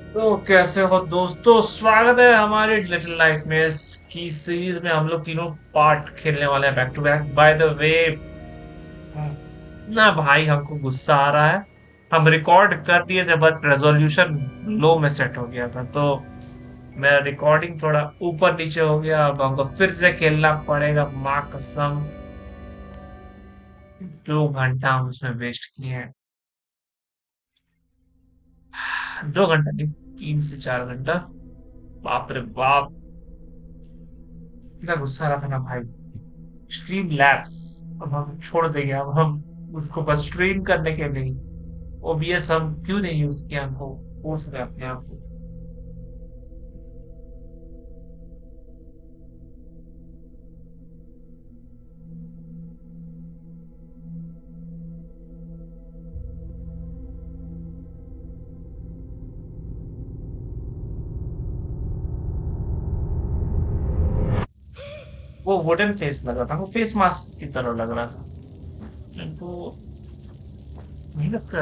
तो कैसे हो दोस्तों, स्वागत है हमारी लिटिल लाइफ में। इसकी सीरीज में हम लोग तीनों पार्ट खेलने वाले हैं back to back. By the way, ना भाई हमको गुस्सा आ रहा है। हम रिकॉर्ड कर दिए थे बट रेजोल्यूशन लो में सेट हो गया था, तो मेरा रिकॉर्डिंग थोड़ा ऊपर नीचे हो गया। अब हमको फिर से खेलना पड़ेगा। माँ कसम, 2 घंटा हम उसमें वेस्ट किए हैं। 2 घंटा नहीं, 3 से 4 घंटा। बाप रे बाप, इतना गुस्सा आ रहा था ना भाई। स्ट्रीम लैब्स अब हम छोड़ देंगे। अब हम उसको बस स्ट्रीम करने के लिए ओबीएस हम क्यों नहीं यूज किया, हमको फोर्स रहे अपने आप को। वो वुडन फेस लग रहा था, वो फेस मास्क की तरह लग रहा था। तो नहीं लगता,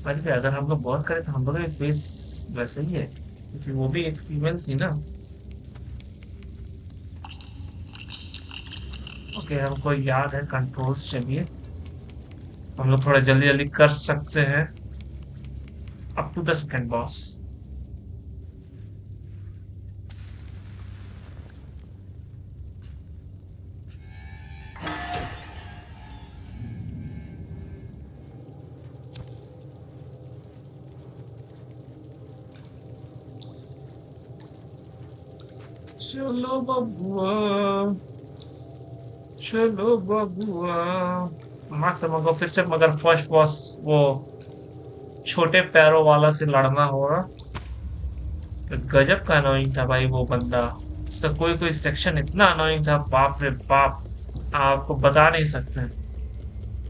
पर अगर हम लोग गौर करें तो हम लोग का फेस वैसे ही है, क्योंकि वो भी एक फीमेल थी ना। ओके, हमको याद है कंट्रोल्स। चलिए, हम लोग थोड़ा जल्दी जल्दी कर सकते हैं। Up to the second boss. चलो बबुआ, चलो बबुआ। मार्क समझो फिर से, मगर फर्स्ट बॉस वो छोटे पैरों वाला से लड़ना होगा। गजब का अनोइंग था भाई वो बंदा। उसका कोई कोई सेक्शन इतना अनोइंग था, बाप रे बाप, आपको बता नहीं सकते।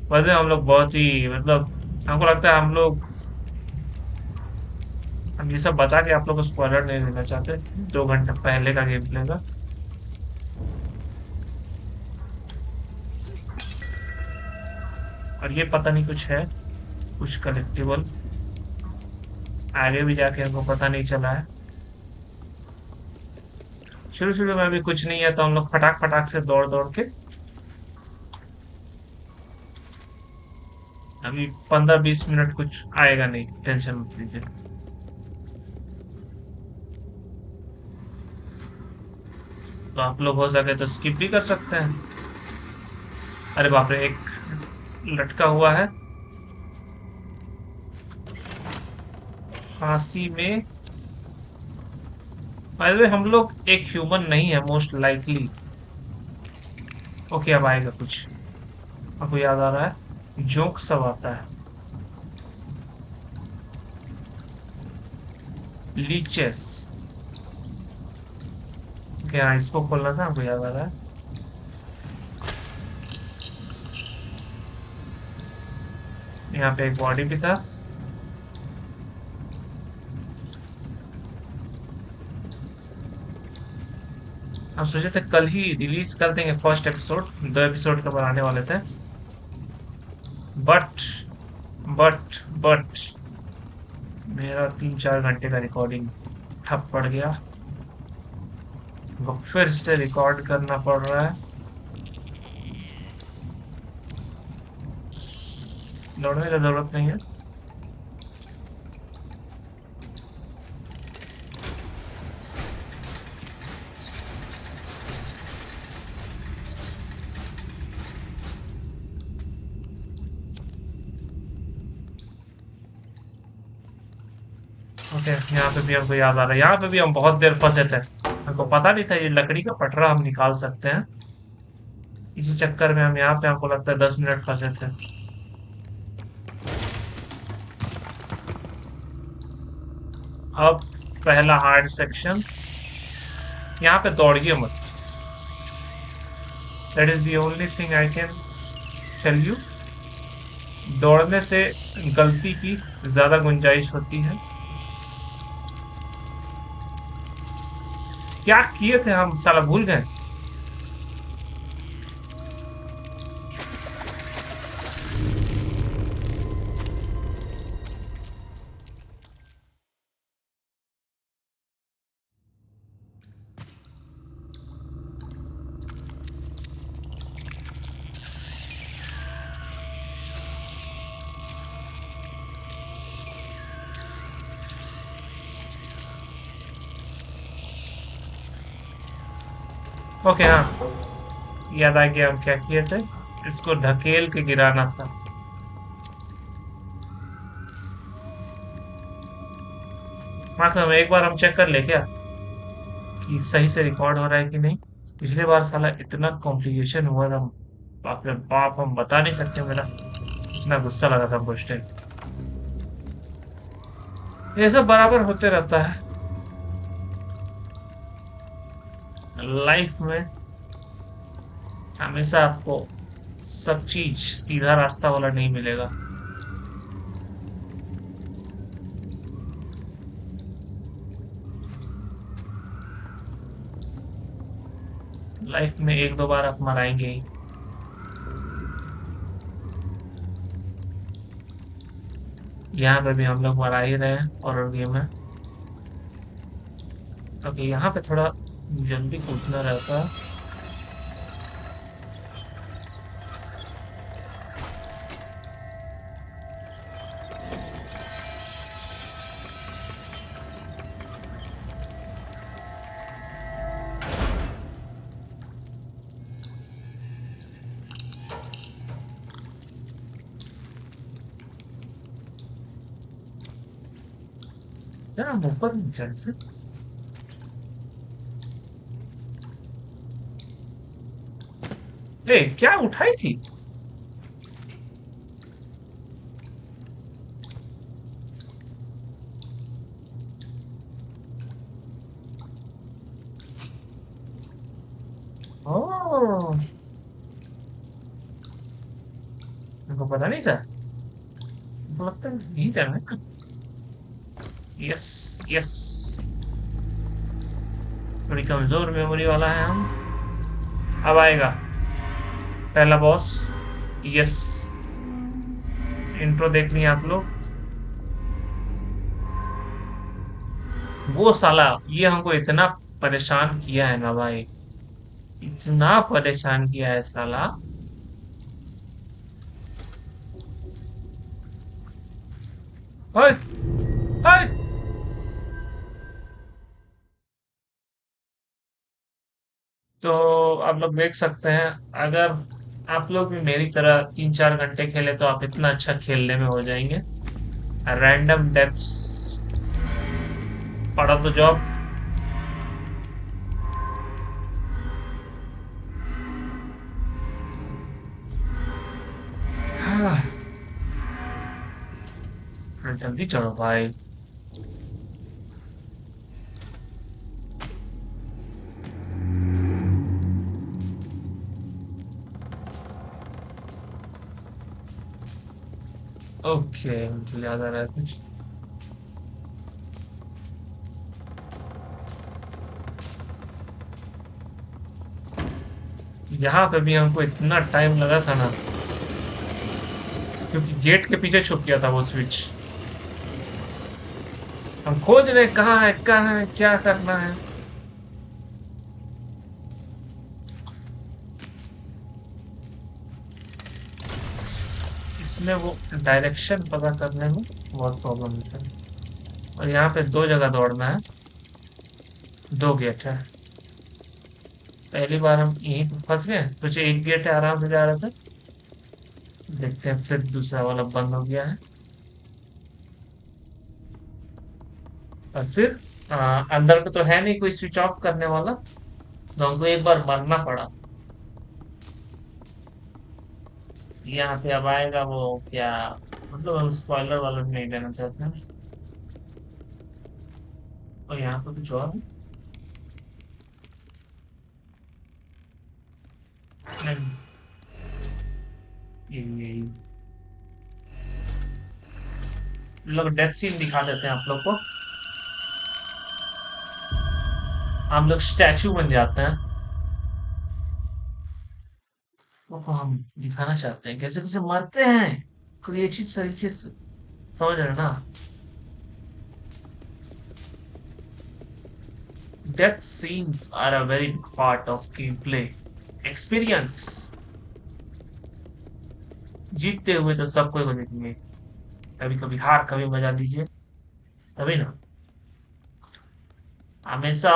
वैसे हम लोग बहुत ही, मतलब हमको लगता है हम ये सब बता के आप लोग को स्पॉइलर नहीं देना चाहते। 2 घंटे पहले का गेम प्ले का। और ये पता नहीं कुछ है, कुछ कलेक्टिबल आगे भी जाके हमको पता नहीं चला है। शुरू शुरू में अभी कुछ नहीं है, तो हम लोग फटाक फटाक से दौड़ दौड़ के अभी 15-20 मिनट कुछ आएगा नहीं, टेंशन मत लीजिए। तो आप लोग हो सके तो स्किप भी कर सकते हैं। अरे बाप रे, एक लटका हुआ है फांसी में। बाय द वे, हम लोग एक ह्यूमन नहीं है मोस्ट लाइकली। ओके, अब आएगा कुछ। आपको याद आ रहा है, जोक सब आता है। लीचेस। क्या इसको खोलना था, आपको याद आ रहा है। यहाँ पे एक बॉडी भी था। हम सोचे थे कल ही रिलीज कर देंगे फर्स्ट एपिसोड, 2 एपिसोड का बनाने वाले थे। बट बट मेरा 3-4 घंटे का रिकॉर्डिंग ठप पड़ गया। वो फिर से रिकॉर्ड करना पड़ रहा है। दौड़ने की जरूरत नहीं है। ओके, यहाँ पे भी हमको याद आ रहा है, यहाँ पे भी हम बहुत देर फंसे थे। हमको पता नहीं था ये लकड़ी का पटरा हम निकाल सकते हैं। इसी चक्कर में हम यहाँ पे, हमको लगता है 10 मिनट फंसे थे। अब पहला हार्ड सेक्शन। यहाँ पे दौड़िए मत। That is the only thing I can tell you. दौड़ने से गलती की ज्यादा गुंजाइश होती है। क्या किए थे हम, साला भूल गए। ओके हाँ, याद आ गया हम क्या किए थे। इसको धकेल के गिराना था। मतलब एक बार हम चेक कर ले क्या कि सही से रिकॉर्ड हो रहा है कि नहीं। पिछली बार साला इतना कॉम्प्लिकेशन हुआ था, बाप रे बाप, हम बता नहीं सकते। मेरा इतना गुस्सा लगा था हमको उस टाइम। ये सब बराबर होते रहता है लाइफ में। हमेशा आपको सब चीज सीधा रास्ता वाला नहीं मिलेगा। लाइफ में एक दो बार आप मराएंगे ही। यहाँ पे भी हम लोग मरा ही रहे हैं हॉरर गेम में। ओके, यहाँ पे थोड़ा जल्दी कूदना रहता है। यार हम ऊपर नहीं चढ़ते। क्या उठाई थी? ओह, मेरे को पता नहीं था। मुझे लगता है नहीं जाना है। Yes, yes. थोड़ी कमजोर मेमोरी वाला है हम। अब आएगा पहला बॉस। यस। इंट्रो देख लिया आप लोग। वो साला, ये हमको इतना परेशान किया है ना भाई, इतना परेशान किया है साला। हट, हट। तो आप लोग देख सकते हैं, अगर आप लोग भी मेरी तरह 3-4 घंटे खेले तो आप इतना अच्छा खेलने में हो जाएंगे। रैंडम डेप्स पड़ा तो जॉब। जल्दी चलो भाई। ओके, मुझे याद आ रहा है कुछ। यहाँ पे भी हमको इतना टाइम लगा था ना, क्योंकि गेट के पीछे छुप गया था वो स्विच। हम खोज रहे कहाँ है क्या करना है। इसमें वो डायरेक्शन पता करने में बहुत प्रॉब्लम होता है। और यहाँ पे दो जगह दौड़ना है, दो गेट है। पहली बार हम यहीं पे फंस गए, सोचे एक गेट है आराम से जा रहे थे। देखते हैं फिर दूसरा वाला बंद हो गया है। और फिर अंदर पे तो है नहीं कोई स्विच ऑफ करने वाला, तो हमको एक बार मरना पड़ा। यहाँ पे अब आएगा वो क्या, मतलब हम स्पॉइलर वाला नहीं देना चाहते हैं। और यहाँ पे कुछ और है? नहीं, ये लोग डेथ सीन दिखा देते हैं आप लोग को। हम लोग स्टैचू बन जाते हैं। वो हम दिखाना चाहते हैं कैसे कैसे मरते हैं क्रिएटिव तरीके से। समझ रहे हैं ना? Death scenes are a very part of game play experience. जीतते हुए तो सबको को देखेंगे, कभी कभी हार कभी मजा लीजिए, तभी ना। हमेशा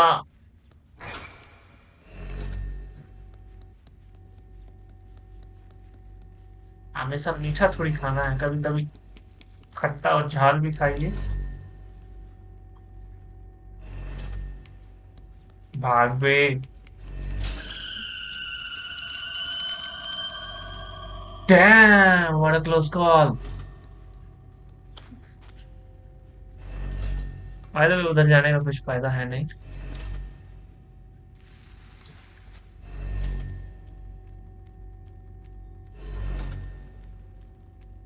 हमेशा मीठा थोड़ी खाना है, कभी कभी खट्टा और झाल भी खाइए। भाग बे। Damn what a close call. फायदा भी उधर जाने का कुछ फायदा है नहीं।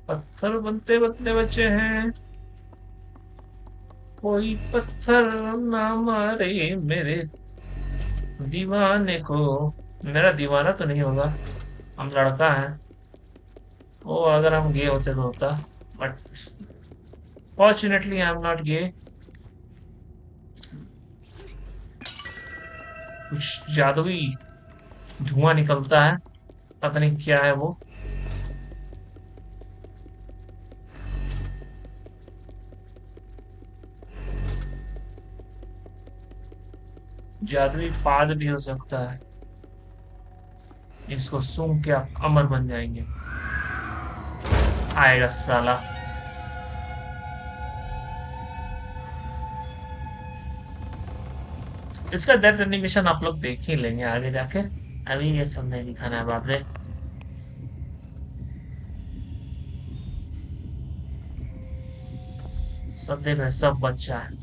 पत्थर बनते बनते बचे हैं, कोई पत्थर ना मारे मेरे दीवाने को। मेरा दीवाना तो नहीं होगा, हम लड़का है। वो अगर हम गे होते तो होता, but fortunately I am not gay. कुछ जादुई धुआं निकलता है, पता नहीं क्या है वो। जादुई पाद भी हो सकता है, इसको सूंघ के आप अमर बन जाएंगे। आएगा साला। इसका डेथ एनिमेशन आप लोग देख ही लेंगे आगे जाके, अभी ये सब नहीं दिखाना है बाप रे। सब देख रहे, सब बच्चा है,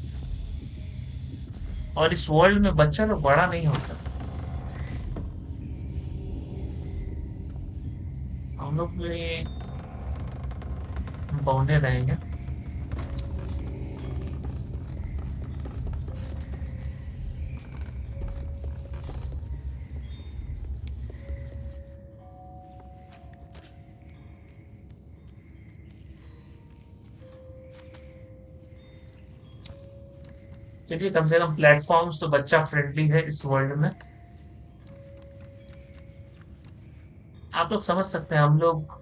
और इस वर्ल्ड में बच्चा तो बड़ा नहीं होता। हम लोग भी बौने रहेंगे। चलिए, कम से कम प्लेटफॉर्म्स तो बच्चा फ्रेंडली है इस वर्ल्ड में। आप लोग समझ सकते हैं, हम लोग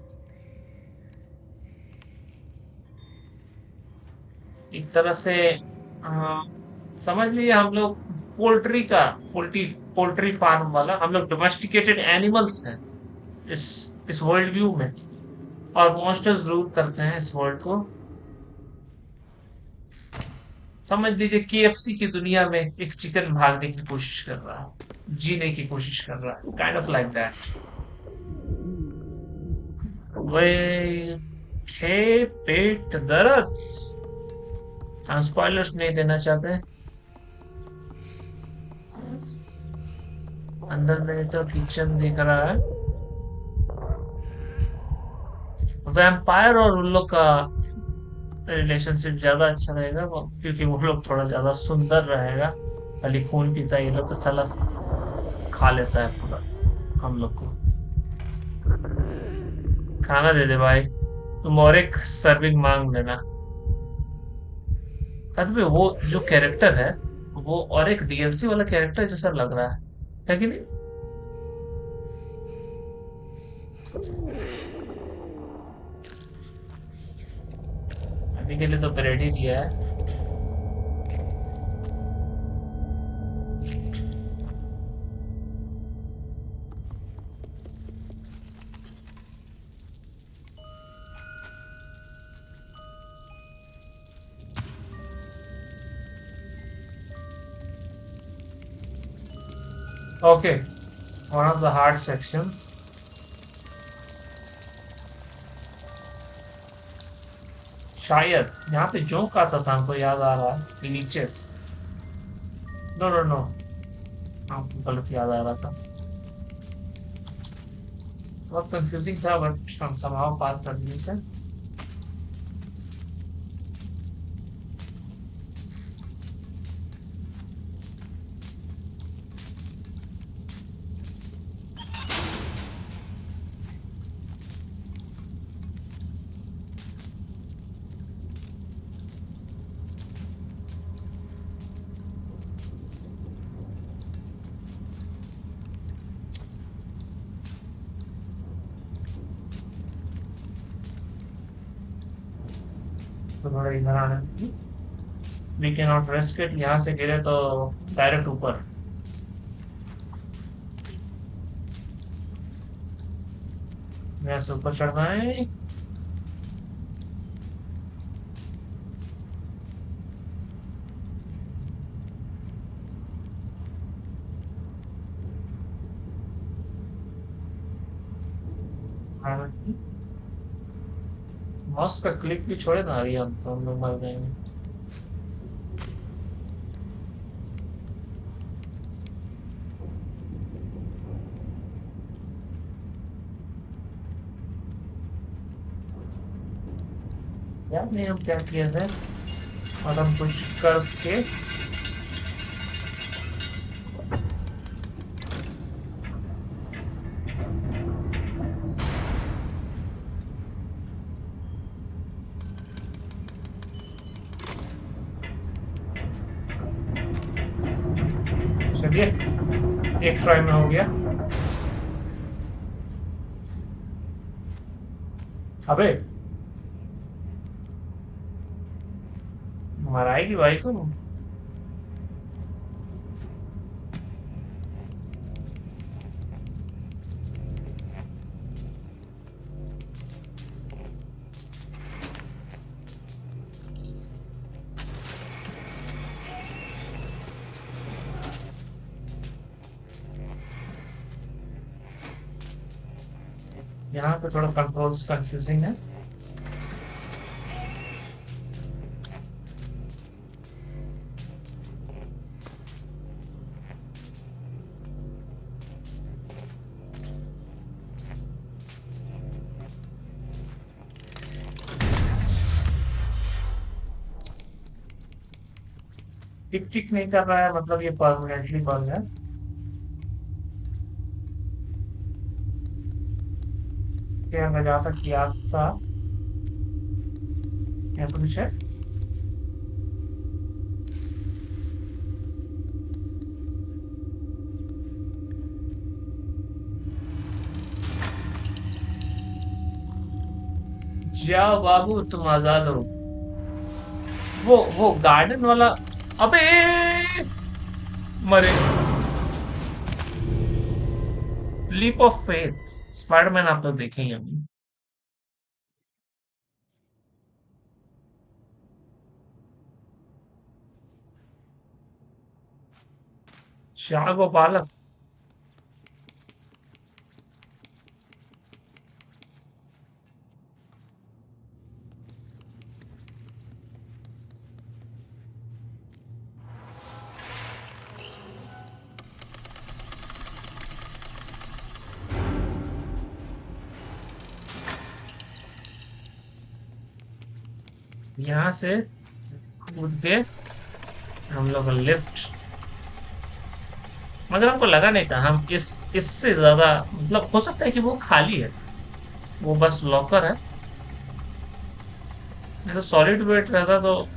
एक तरह से अ, समझ लीजिए हम लोग पोल्ट्री का, पोल्ट्री पोल्ट्री फार्म वाला, हम लोग डोमेस्टिकेटेड एनिमल्स हैं इस इस वर्ल्ड व्यू में, और मॉन्स्टर्स रूल करते हैं इस वर्ल्ड को। समझ लीजिए केएफसी की दुनिया में एक चिकन भागने की कोशिश कर रहा है, जीने की कोशिश कर रहा है, काइंड ऑफ लाइक दैट। वे छे पेट दर्द। हम स्पॉयलर्स नहीं देना चाहते। अंदर में तो किचन दिख रहा है। वैम्पायर और उन लोग का रिलेशनशिप ज्यादा अच्छा रहेगा क्योंकि वो लोग थोड़ा ज्यादा सुंदर रहेगा। खाली खून पीता है, ये लोग तो साला खा लेता है पूरा हम लोग को। खाना दे दे भाई, तुम और एक सर्विंग मांग लेना। अरे वो जो कैरेक्टर है, वो और एक डीएलसी वाला कैरेक्टर जैसा लग रहा है कि नहीं? अभी के लिए तो ब्रेड ही दिया है। Okay, one of the hard sections. शायद यहाँ पे जोक आता था, हमको याद आ रहा है, लीचेस। नो नो नो, हमको गलत याद आ रहा था। बहुत कंफ्यूजिंग था, बट हम समाव पार कर लिए थे। तो थोड़ा इधर आने, वी कैन नॉट रेस्क इट। यहाँ से गिरे तो डायरेक्ट ऊपर। यहाँ से ऊपर चढ़ना है। माउस का क्लिक भी छोड़े ना, अभी हम लोग मर जाएंगे। यार नहीं, हम क्या किया था, और हम कुछ करके। चलिए, एक ट्राई में हो गया। अबे मराएगी भाई को। यहाँ पे थोड़ा कंट्रोल्स कंफ्यूजिंग है। टिक टिक नहीं कर रहा है, मतलब ये परमानेंटली बंद है। क्या मैं जहाँ तक याद था, यहाँ पे कुछ है। जाओ बाबू, तुम आजाद हो। वो गार्डन वाला। अबे मरे। लीप ऑफ फेथ, स्पाइडरमैन आप लोग देखेंगे अभी। शाह गोपालक। यहाँ से कूद के हम लोग लिफ्ट। मगर हमको लगा नहीं था हम इससे ज्यादा, मतलब हो सकता है कि वो खाली है, वो बस लॉकर है। नहीं तो सॉलिड वेट रहता तो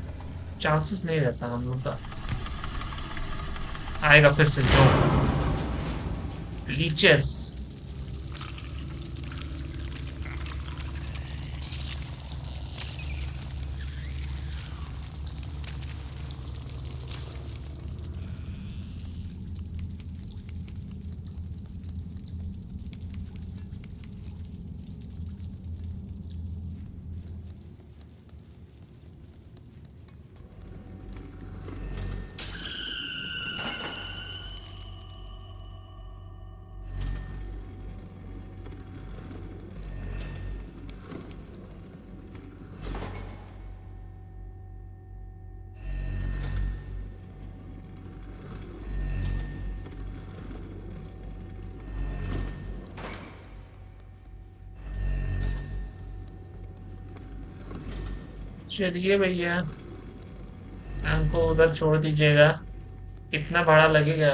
चांसेस नहीं रहता हम लोग का। आएगा फिर से जो लीचेस। चलिए भैया, हमको उधर छोड़ दीजिएगा। कितना भाड़ा लगेगा?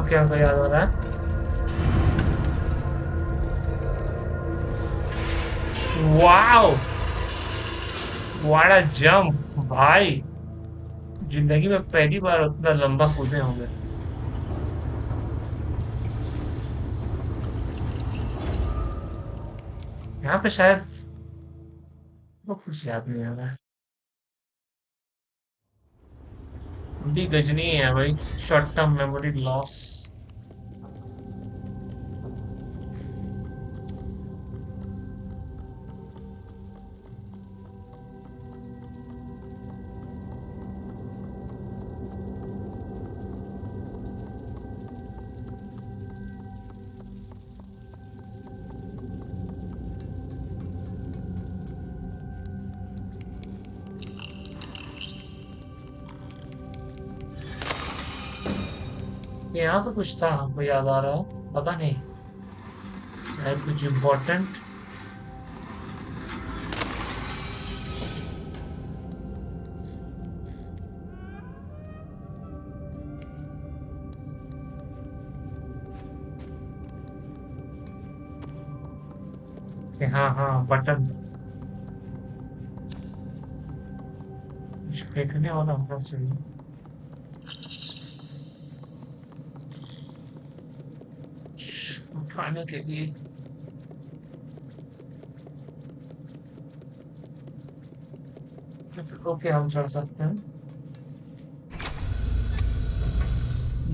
ओके, हमको याद आ रहा है। वाओ, व्हाट अ जंप भाई। जिंदगी में पहली बार उतना लंबा कूदे होंगे। यहाँ पे शायद वो कुछ याद नहीं आ रहा है। बड़ी गजनी है भाई। Short term memory loss. यहाँ तो कुछ था हमको याद आ रहा है। पता नहीं, शायद कुछ इम्पोर्टेंट। हाँ हाँ, बटन। कुछ फेंकने वाला होना चाहिए। उठाने के लिए। ओके, हम चढ़ सकते हैं।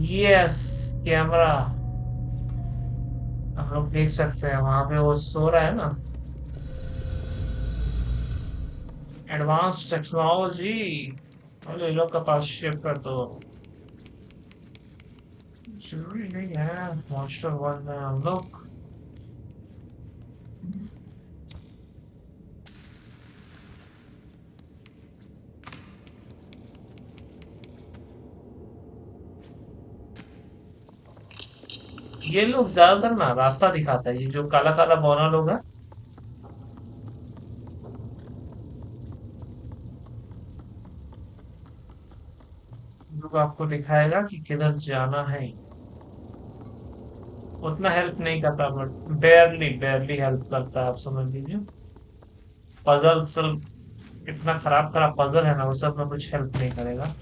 Yes, camera. हम लोग देख सकते हैं वहां पे वो सो रहा है ना। Advance technology. अरे इन लोग का पास शिप कर तो जरूरी नहीं है मॉन्स्टर वर्ल्ड में हम लोग। ये लोग ज्यादातर ना रास्ता दिखाता है, ये जो काला काला बौना लोग है। लोग आपको दिखाएगा कि किधर जाना है। उतना हेल्प नहीं करता, बट बेयरली बेयरली हेल्प करता है, आप समझ लीजिए। पजल सब इतना खराब खराब पजल है ना, वो सब में कुछ हेल्प नहीं करेगा।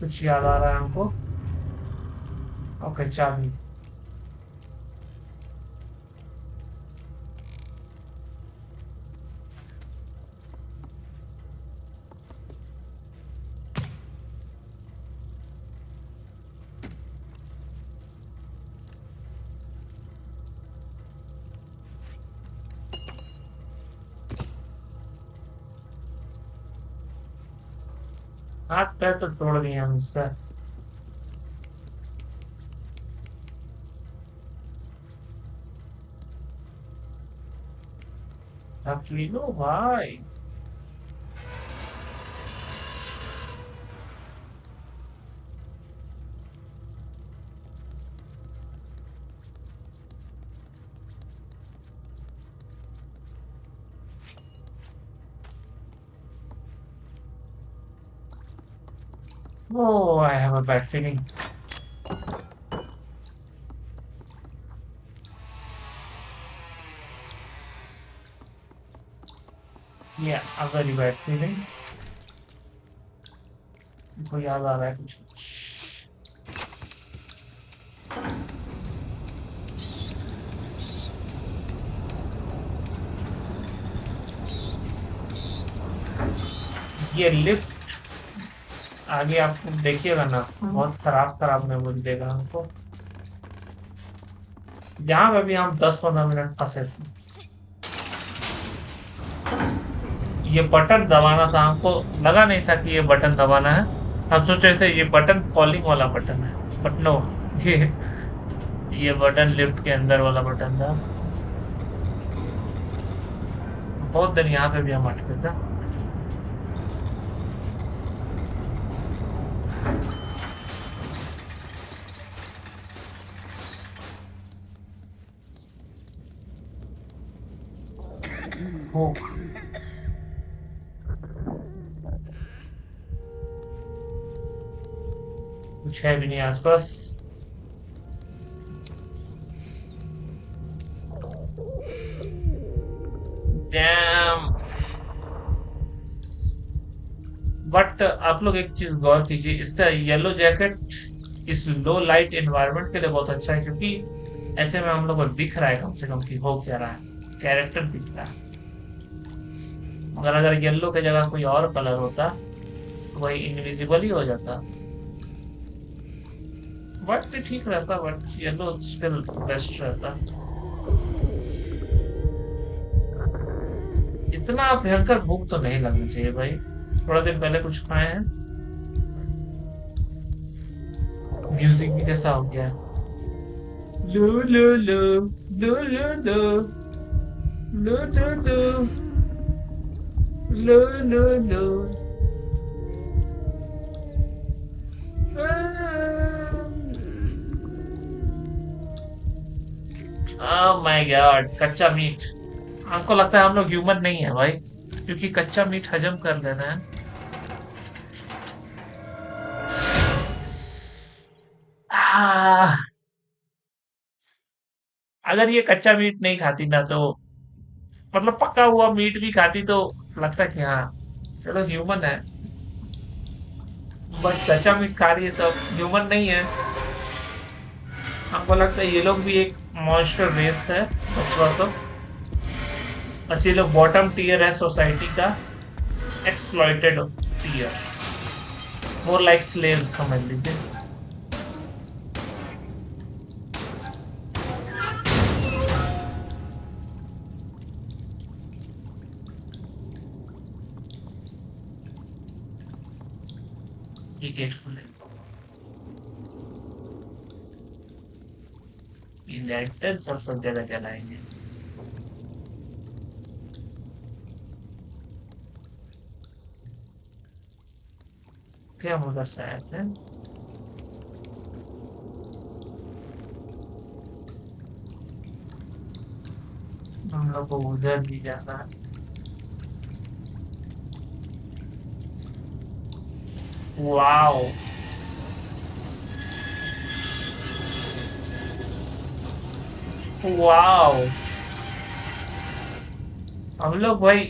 कुछ याद आ रहा है हमको। ओके, चाबी। हाथ पैर तो तोड़ दिए हम इससे। ढक लो भाई। Oh, I have a bad feeling. Yeah, a very bad feeling. मुझको याद आ रहा है कुछ कुछ। ये लिफ्ट आगे आपको देखिएगा ना, बहुत खराब खराब मेमोरी देगा हमको। यहाँ पे भी हम 10-15 मिनट फंसे थे। ये बटन दबाना था, हमको लगा नहीं था कि ये बटन दबाना है। हम सोच रहे थे ये बटन कॉलिंग वाला बटन है, बट नो। ये ये बटन लिफ्ट के अंदर वाला बटन था। बहुत देर यहाँ पे भी हम अटके थे। भूख। कुछ है भी नहीं आसपास। डैम। बट आप लोग एक चीज गौर कीजिए, इसका येलो जैकेट इस लो लाइट एनवायरनमेंट के लिए बहुत अच्छा है, क्योंकि ऐसे में हम लोग को दिख रहा है कम से कम कि हो क्या रहा है, कैरेक्टर दिख रहा है। मगर अगर येलो की जगह कोई और कलर होता तो वही इनविजिबल ही हो जाता। बट भी ठीक रहता, बट येलो स्टिल बेस्ट रहता। इतना भयंकर भूख तो नहीं लगना चाहिए भाई, थोड़ा दिन पहले कुछ खाए हैं। म्यूजिक भी कैसा हो गया है। लो लो लो लो लो लो लो लो लो लो लो लो। ओह माय गॉड, कच्चा मीट। हमको लगता है हम लोग ह्यूमन नहीं है भाई, क्योंकि कच्चा मीट हजम कर लेना है। आह, अगर ये कच्चा मीट नहीं खाती ना तो, मतलब पका हुआ मीट भी खाती तो लगता कि हाँ चलो ह्यूमन है। बट कच्चा मीट खा रही है तो ह्यूमन नहीं है। हमको लगता है ये लोग भी एक मॉन्स्टर रेस है, बचवा सब। बस ये लोग बॉटम टीयर है सोसाइटी का, exploited tier, more like slaves समझ लीजिए। ये गेट खुले, ये लैंटर्न सब जगह जलाएंगे। क्या हम उधर से आए थे। हम लोग को उधर भी जाना है। वाओ। वाओ। हम लोग भाई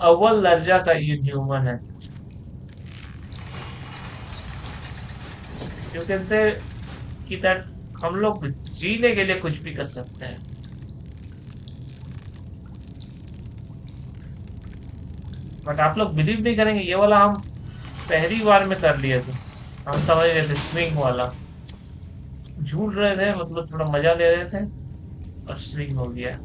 अव्वल दर्जा का ये ह्यूमन है। यू कैन से कि दैट हम लोग जीने के लिए कुछ भी कर सकते हैं। बट आप लोग बिलीव नहीं करेंगे, ये वाला हम पहली बार में कर लिए थे। हम समझ गए थे स्विंग वाला, झूल रहे थे, मतलब थोड़ा मजा ले रहे थे, और स्विंग हो गया।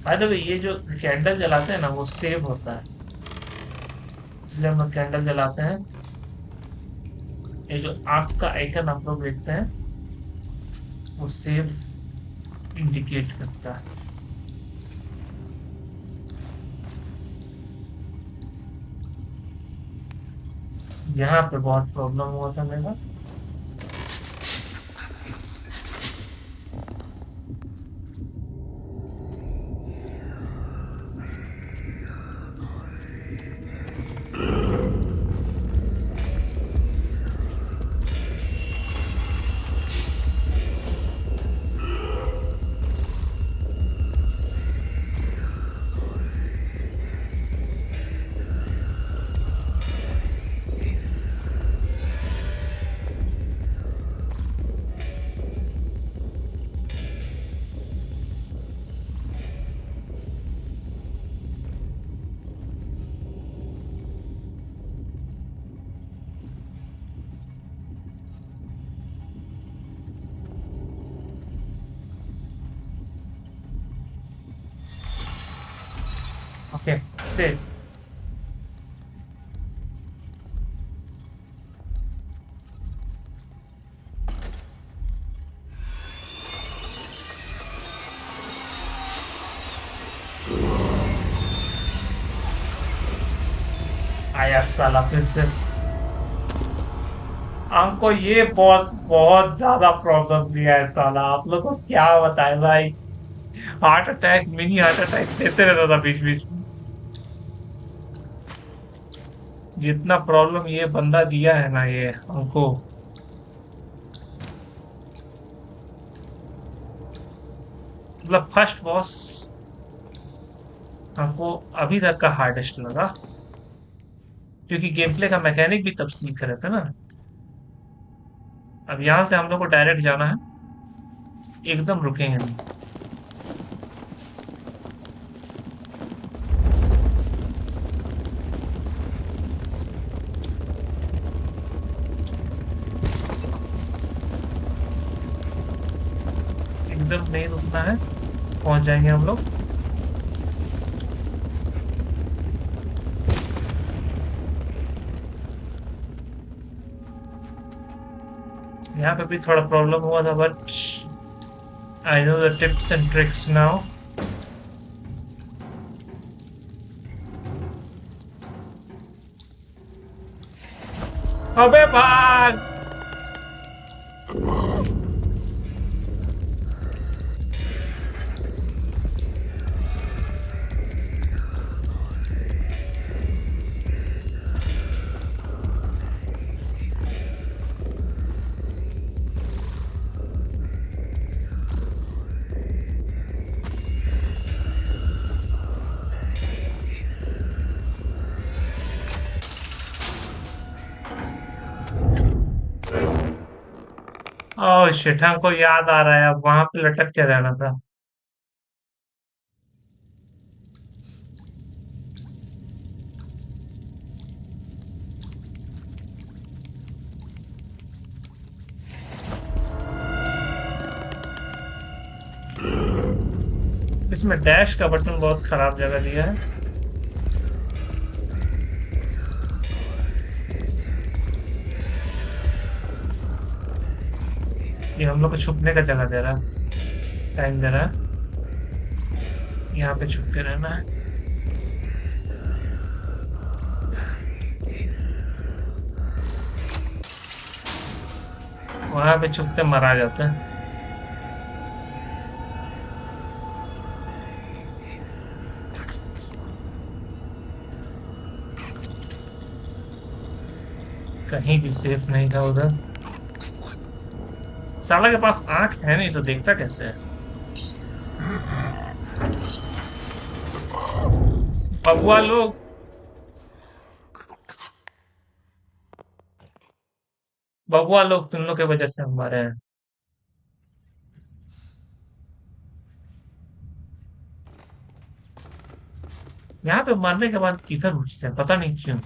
बाय द वे, ये जो कैंडल जलाते हैं ना वो सेव होता है, इसलिए हम लोग कैंडल जलाते हैं। ये जो आग का आइकन आप लोग देखते हैं वो सेव इंडिकेट करता है। यहाँ पे बहुत प्रॉब्लम हुआ था मेरा। Okay, save. आया साला फिर से। हमको ये बॉस बहुत ज्यादा प्रॉब्लम दिया है साला, आप लोग को क्या बताए भाई। Heart attack, mini heart attack देते रहता था बीच बीच में। जितना प्रॉब्लम ये बंदा दिया है ना ये हमको। मतलब फर्स्ट बॉस हमको अभी तक का हार्डेस्ट लगा, क्योंकि गेम प्ले का मैकेनिक भी तब सीख रहे थे ना। अब यहाँ से हम लोग को डायरेक्ट जाना है, एकदम रुकेंगे नहीं। एकदम नहीं रुकना है, पहुंच जाएंगे हम लोग। यहाँ पे भी थोड़ा प्रॉब्लम हुआ था, but I know the tips and tricks now. अबे भाग। ओह शिट, हमको याद आ रहा है, अब वहां पे लटक के रहना था। इसमें डैश का बटन बहुत खराब जगह दिया है। ये हम लोग को छुपने का जगह दे रहा है, टाइम दे रहा है। यहाँ पे छुप के रहना है। वहां पे छुपते मरा जाता है। कहीं भी सेफ नहीं था उधर। साला के पास आंख है नहीं तो देखता कैसे है। बबुआ लोग, बबुआ लोग तुम लोग की वजह से हम मरे हैं। यहाँ पे मरने के बाद किधर उठते हैं पता नहीं क्यों।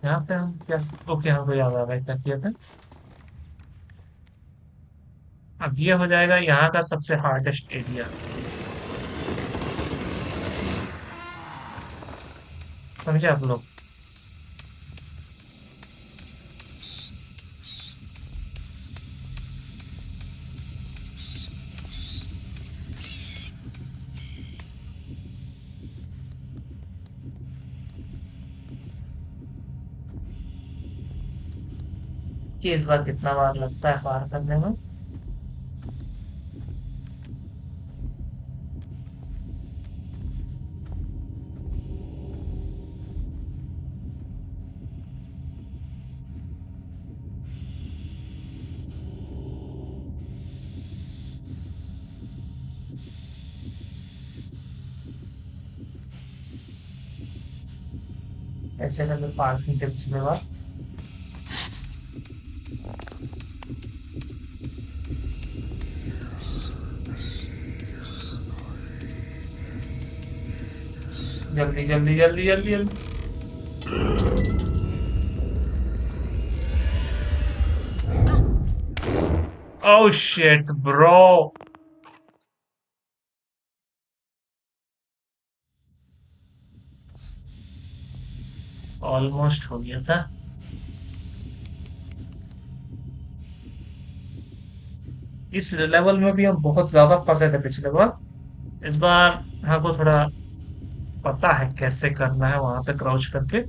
यहाँ पे हम क्या, ओके हमको याद आ रहा है क्या किया था। अब ये हो जाएगा यहाँ का सबसे हार्डेस्ट एरिया। समझे आप लोग। कि इस बार कितना बार लगता है पार करने में। ऐसे करके पार्किंग के पिछले बार। जल्दी जल्दी जल्दी जल्दी जल्दी। Oh shit bro. ऑलमोस्ट हो गया था। इस लेवल में भी हम बहुत ज्यादा फंसे थे पिछले बार। इस बार हमको थोड़ा पता है कैसे करना है वहां पे क्राउच करके।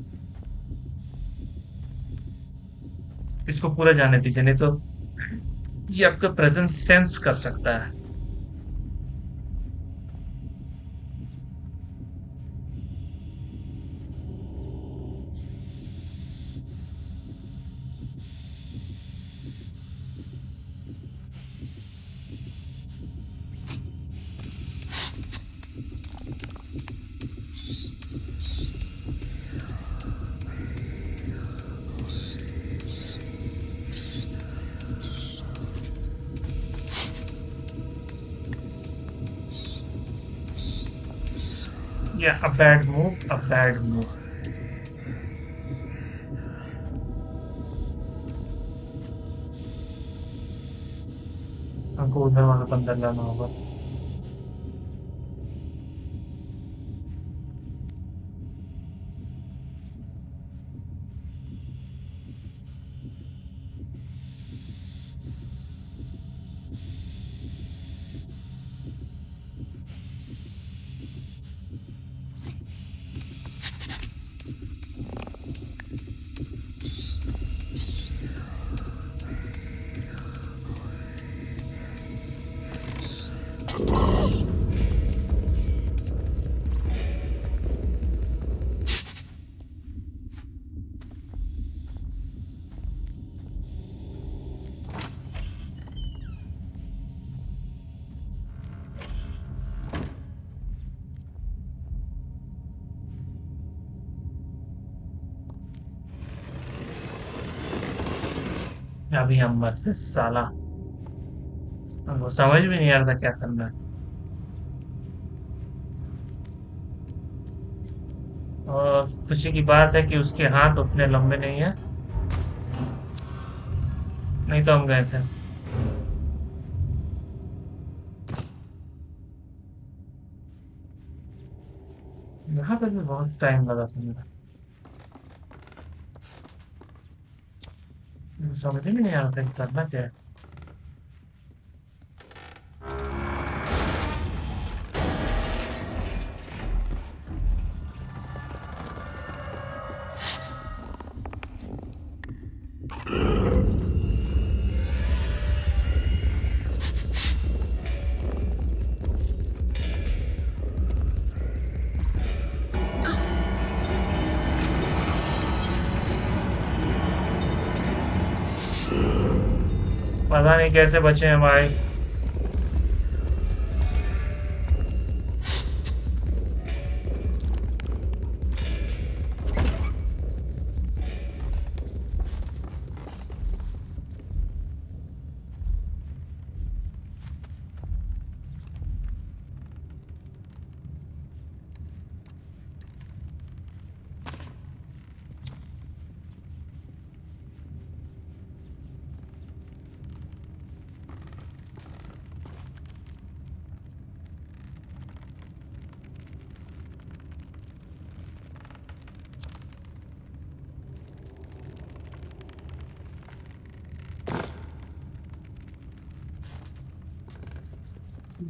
इसको पूरा जाने दीजिए, नहीं तो ये आपका प्रेजेंस सेंस कर सकता है। या a bad move, a bad move. हमको उधर वाला बंदर लाना होगा। अभी हम मर गए साला। हमको समझ भी नहीं आ रहा था क्या करना है। और खुशी की बात है कि उसके हाथ उतने लंबे नहीं है, नहीं तो हम गए थे। यहाँ पे भी बहुत टाइम लगा था मेरा। समझ में नहीं आ रहा था कि करना क्या है। पता नहीं कैसे बचे हैं भाई।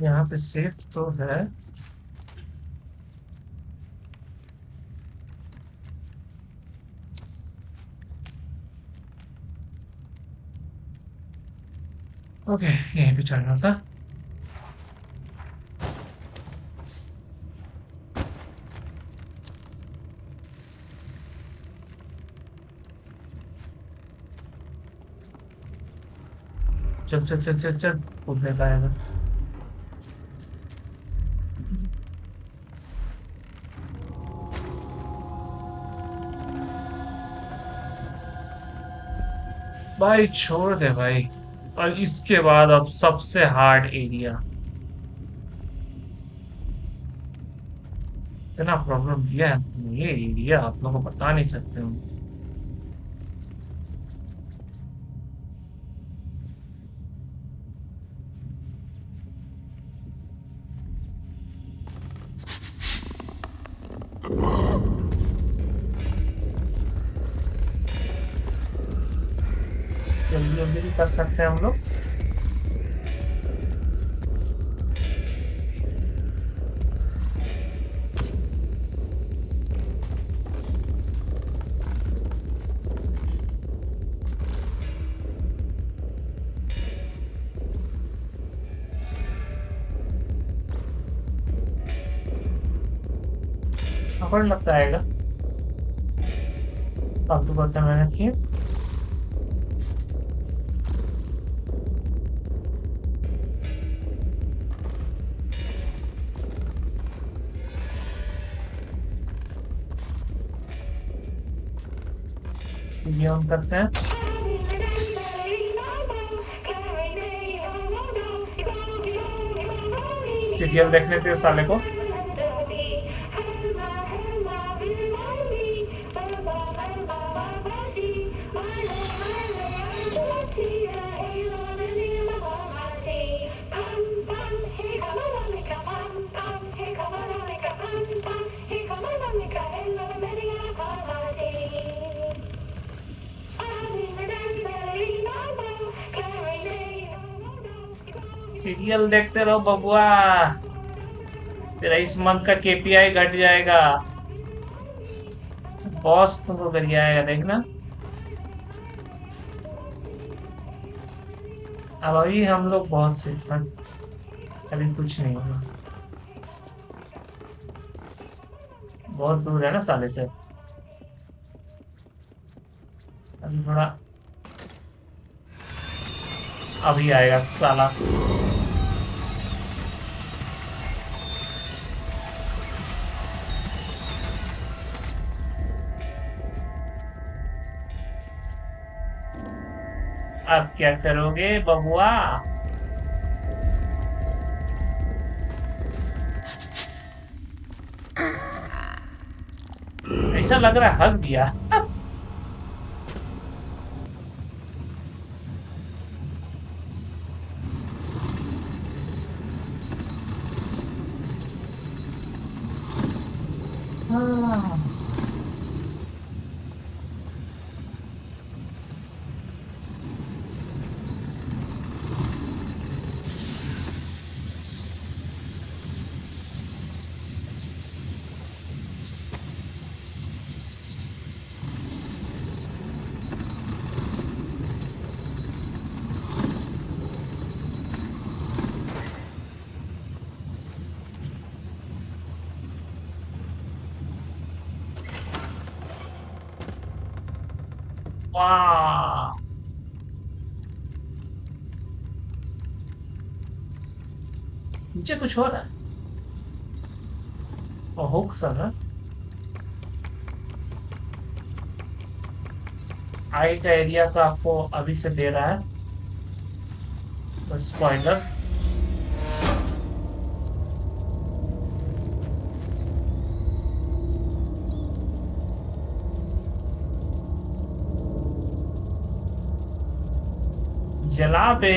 यहाँ पे सेफ तो है। ओके, यहीं पे चलना था। चल चल चल चल चल, कूदने का है। भाई छोड़ दे भाई। और इसके बाद अब सबसे हार्ड एरिया। इतना प्रॉब्लम दिया है ये एरिया, आप लोगों को बता नहीं सकते हो। कर सकते हैं हम लोग? पकड़ लगता आएगा। फालतू करते मेहनत की। ये ऑन करते हैं। सीरियल देखने के साले को। सीरियल देखते रहो बबुआ, तेरा इस मंथ का केपीआई घट जाएगा। बॉस तुमको कर आएगा देखना। अब अभी हम लोग बहुत सिर्फ हैं, अभी कुछ नहीं होगा। बहुत दूर है ना साले से। अभी थोड़ा, अभी आएगा साला। अब क्या करोगे बबुआ? ऐसा लग रहा है हक दिया। हाँ। वाह, नीचे कुछ हो रहा है। हुक सर है। आई का एरिया तो आपको अभी से दे रहा है स्पॉइलर। जला पे।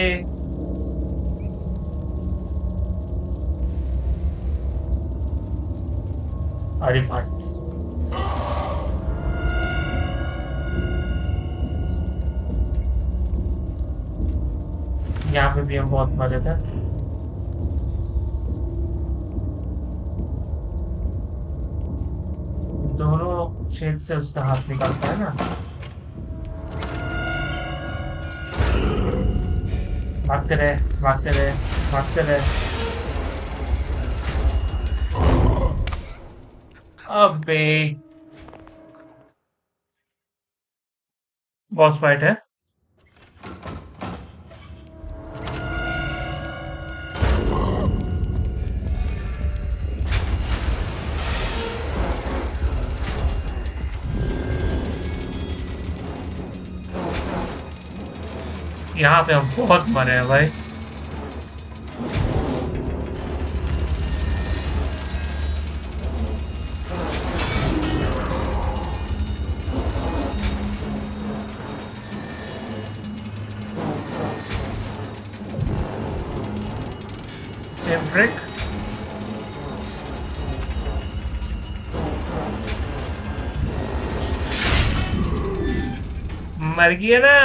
अरे भाई, यहाँ पे भी हम बहुत मजे थे। दोनों छेद से उसका हाथ निकलता है ना। भागते रहे, भागते रहे, भागते रहे। अबे बॉस फाइट है। यहाँ पे हम बहुत मरे हैं भाई। Same trick. मर गया ना।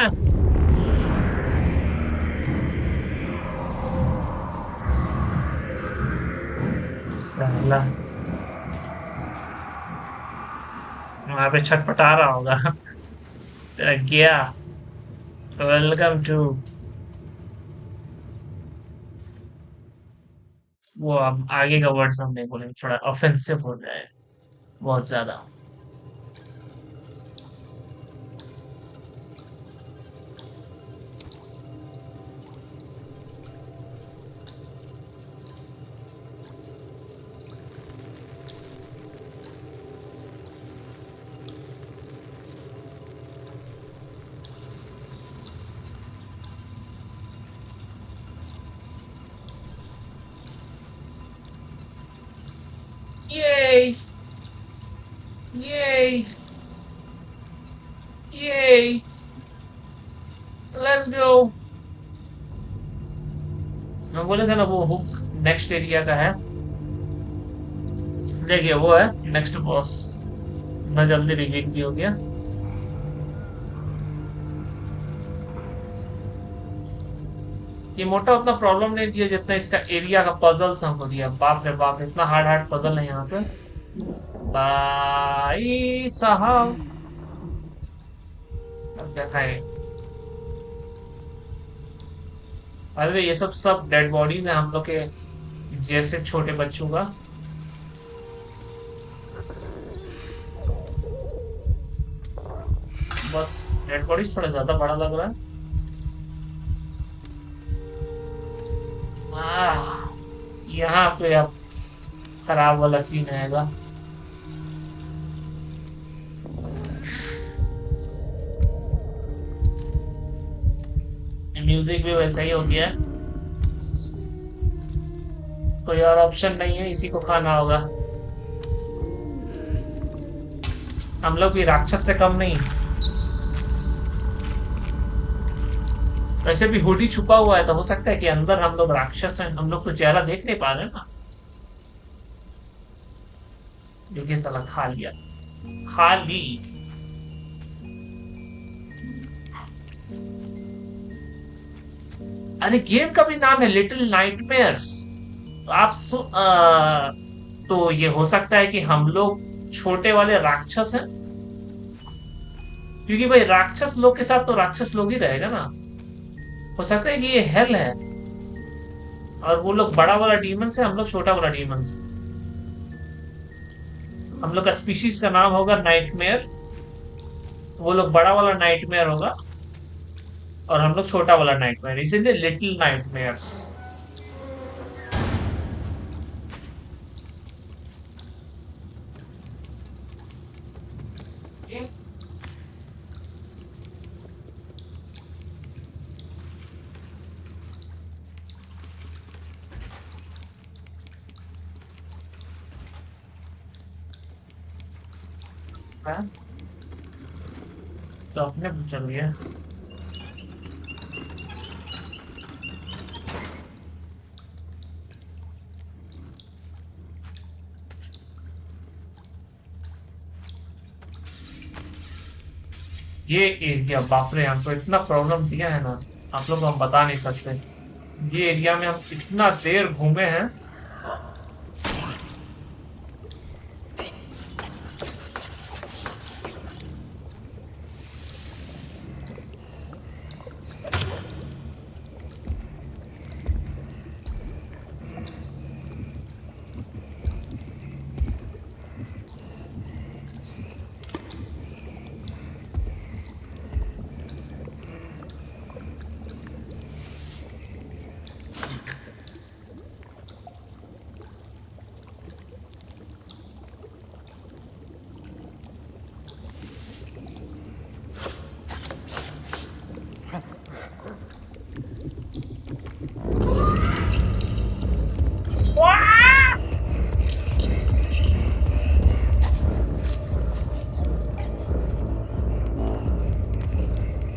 ला, वहां पे छटपटा रहा होगा। तेरा गया। Welcome to. वो अब आगे का वर्ड्स हम नहीं बोलेंगे, थोड़ा ऑफेंसिव हो जाए बहुत ज्यादा। ये ये ये लेट्स गो। मैं बोले थे ना वो हुक नेक्स्ट एरिया का है। देखिए वो है नेक्स्ट बॉस। ना जल्दी रिलीज भी हो गया। ये मोटा उतना प्रॉब्लम नहीं दिया जितना इसका एरिया का पजल्स हमको दिया। बाप रे बाप, इतना हार्ड हार्ड पजल है यहाँ पे भाई साहब। अब क्या खाए। अरे ये सब सब डेड बॉडीज है हम लोग के, जैसे छोटे बच्चों का। बस डेड बॉडीज थोड़ा ज्यादा बड़ा लग रहा है। यहाँ पे अब खराब वाला सीन आएगा। म्यूजिक भी वैसा ही हो गया है। कोई और ऑप्शन नहीं है, इसी को खाना होगा। हम लोग भी राक्षस से कम नहीं। वैसे भी हुडी छुपा हुआ है तो हो सकता है कि अंदर हम लोग राक्षस हैं, हम लोग तो चेहरा देख नहीं पा रहे ना। देखिए साला खा लिया। खा ली। अरे गेम का भी नाम है लिटिल नाइटमेयर्स। तो तो ये हो सकता है कि हम लोग छोटे वाले राक्षस हैं, क्योंकि भाई राक्षस लोग के साथ तो राक्षस लोग ही रहेगा ना। हो सकता है कि ये हेल है और वो लोग बड़ा वाला डीमन से, हम लोग छोटा वाला डीमन से। हम लोग का स्पीशीज का नाम होगा नाइटमेयर, वो लोग बड़ा वाला नाइटमेयर होगा और हम लोग छोटा वाला नाइटमेयर, इसीलिए लिटिल नाइटमेयर्स। तो अपने चल गया। ये एरिया बाप रे, हमको इतना प्रॉब्लम दिया है ना, आप लोग को हम बता नहीं सकते। ये एरिया में हम इतना देर घूमे हैं।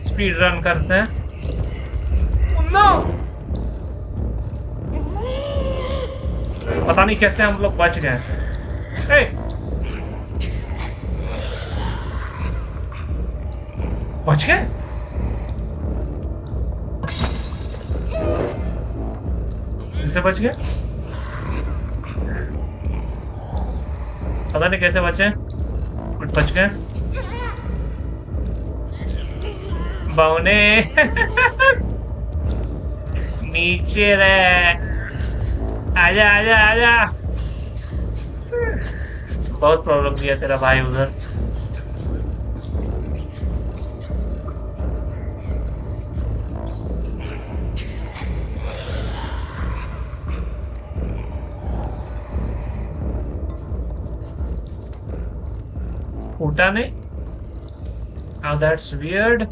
स्पीड रन करते हैं। नो, पता नहीं कैसे हम लोग बच गए। ए, बच गए। कैसे बच गए? पता नहीं कैसे बचे, बट बच गए। बौने। नीचे रहे। आजा आजा आजा। बहुत प्रॉब्लम दिया तेरा भाई उधर। फूटा नहीं। Now that's weird.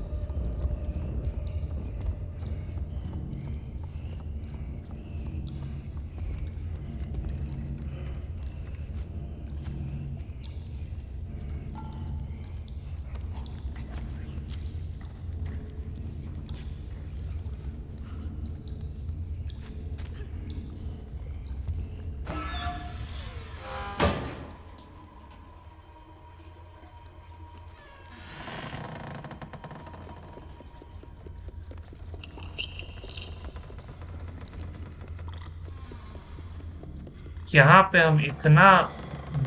यहाँ पे हम इतना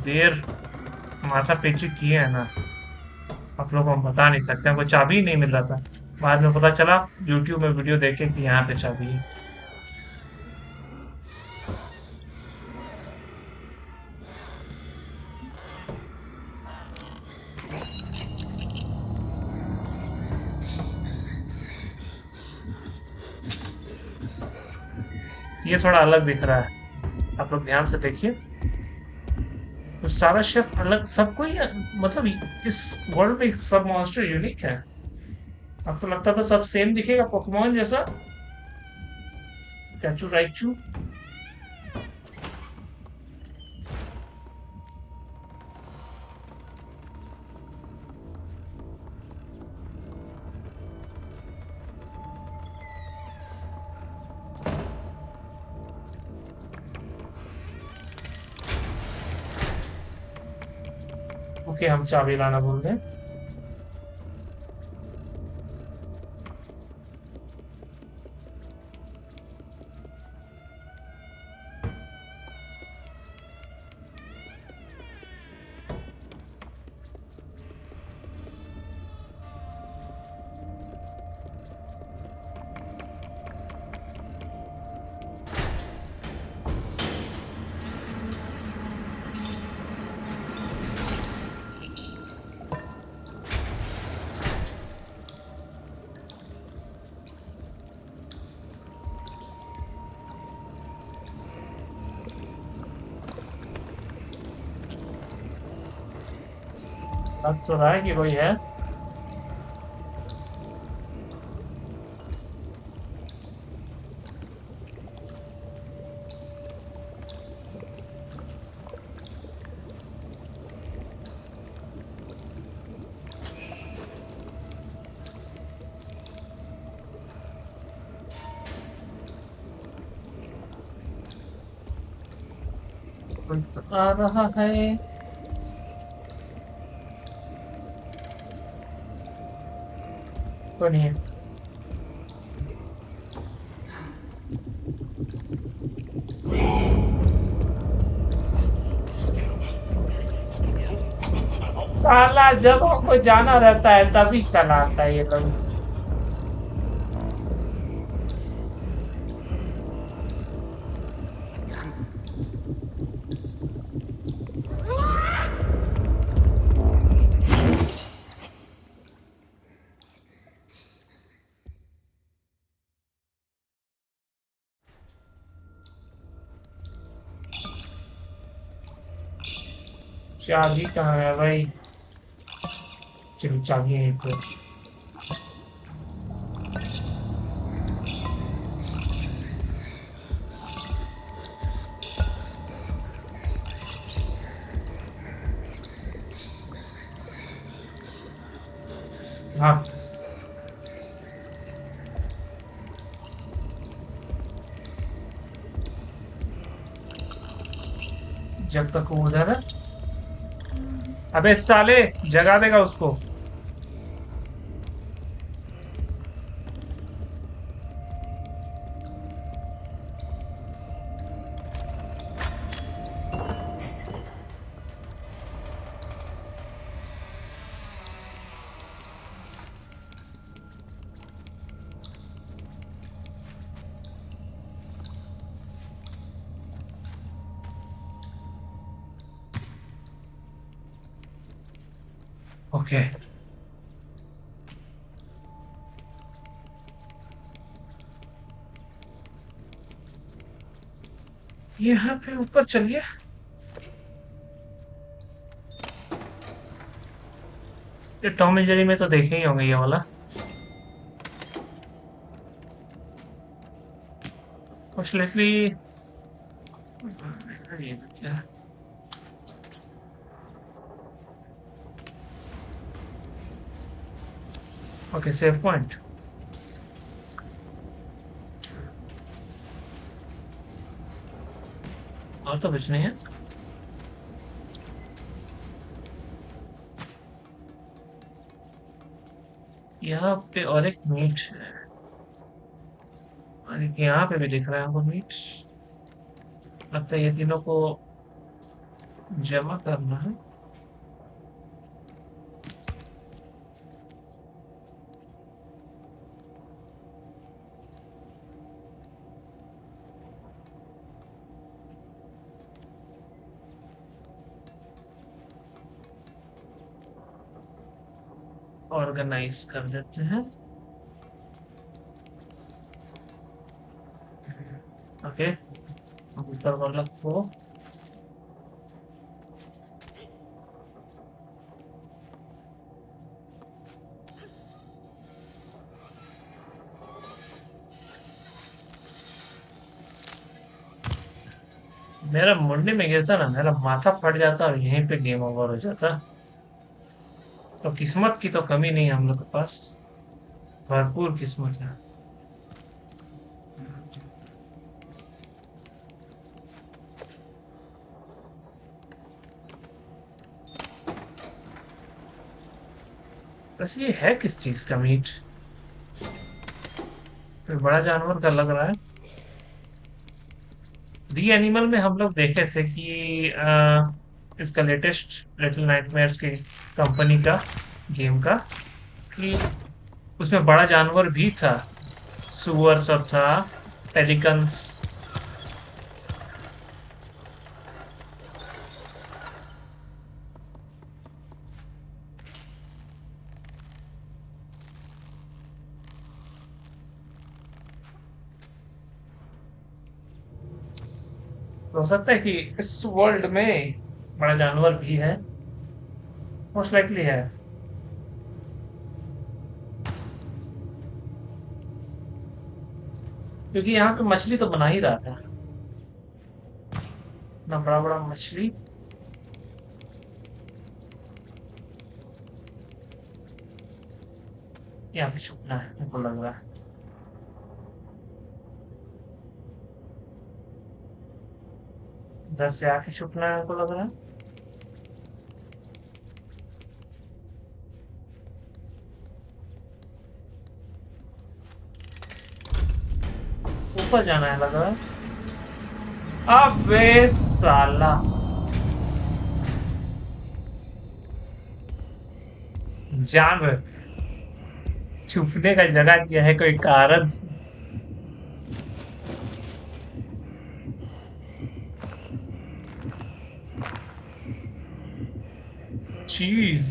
देर माथा पीछू किए हैं ना, आप लोगों को हम बता नहीं सकते। हमको चाबी ही नहीं मिल रहा था। बाद में पता चला, यूट्यूब में वीडियो देखे कि यहाँ पे चाबी है। ये थोड़ा अलग दिख रहा है, आप लोग ध्यान से देखिए। तो सारा शेफ अलग, सबको ही मतलब इस वर्ल्ड में सब मॉन्स्टर यूनिक है। अब तो लगता था सब सेम दिखेगा, पोकेमोन जैसा। Catechu Raichu. ओके, हम चाबी लाना भूल गए। लग तो रहा है कि कोई है। कोई तो आ रहा है। तो नहीं है। साला जब हमको जाना रहता है तभी चलाता है ये लोग। चाबी कहाँ है भाई? चलो चाबी यहीं पे। हाँ। जब तक वो उधर है। अबे साले, जगा देगा उसको। ओके, यहाँ पे ऊपर चलिए। ये टॉम एंड जेरी में तो देखे ही होंगे ये वाला। Mostly okay, save point. और तो कुछ नहीं है। यहाँ पे और एक मीट है, और एक यहाँ पे भी दिख रहा है हमको मीट। लगता है ये तीनों को जमा करना है। ऑर्गेनाइज कर देते हैं। ओके, ऊपर वाला को मेरा मुंडी में गिरता ना, मेरा माथा फट जाता और यहीं पे गेम ओवर हो जाता। तो किस्मत की तो कमी नहीं है हम लोग के पास, भरपूर किस्मत है। वैसे ये है किस चीज का मीट? कोई बड़ा जानवर का लग रहा है। दी एनिमल में हम लोग देखे थे कि इसका लेटेस्ट लिटिल नाइटमेयर्स की कंपनी का गेम का, कि उसमें बड़ा जानवर भी था, सुअर सब था, पेलिकन्स। हो सकता है कि इस वर्ल्ड में बड़ा जानवर भी है, मोस्ट लाइकली है। क्योंकि यहाँ पे मछली तो बना ही रहा था ना, बड़ा बड़ा मछली। यहाँ पे छुपना है मेरे को लग रहा है। इधर से आके छुपना है मेरे को लग रहा है। ऊपर जाना है लग रहा है। अबे साला, जान छुपने का जगह दिया है कोई कारण से। चीज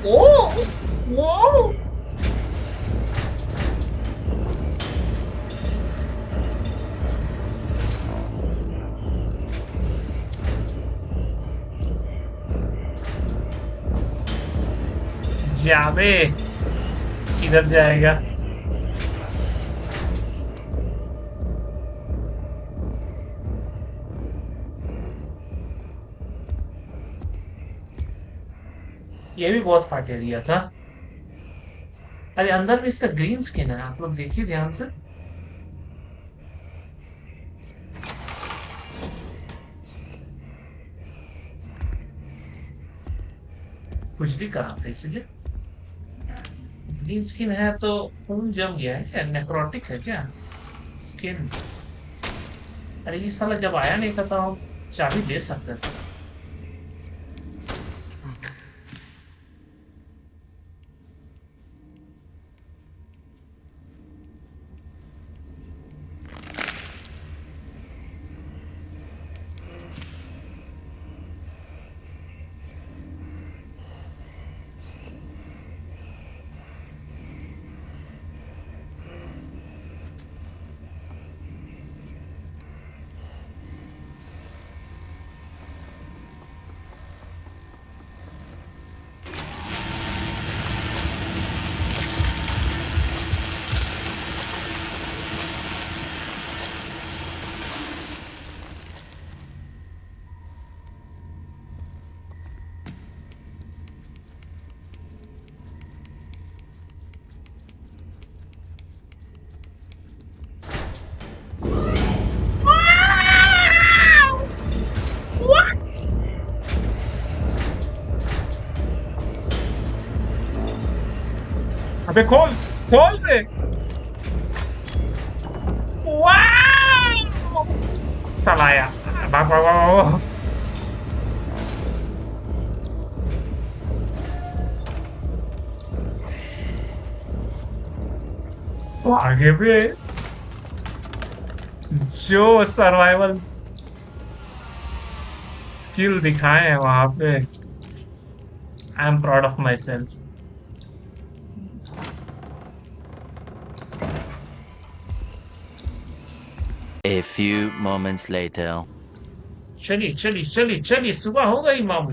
ओ ओ जाबे, किधर जाएगा? ये भी बहुत फाट एरिया था। अरे अंदर भी इसका ग्रीन स्किन है, आप लोग देखिए ध्यान से। कुछ भी कहा था इसलिए। ग्रीन स्किन है तो खून जम गया है क्या? नेक्रोटिक है क्या स्किन? अरे ये साला जब आया नहीं था तो हम चाबी दे सकते थे। अबे खोल, खोल दे। वाह, साला आया। भाग भाग भाग भाग। वो आगे भी जो सर्वाइवल स्किल दिखाए हैं वहां पे, I am proud of my self. A few moments later. चलिए चलिए चलिए चलिए, सुबह हो गई मामू।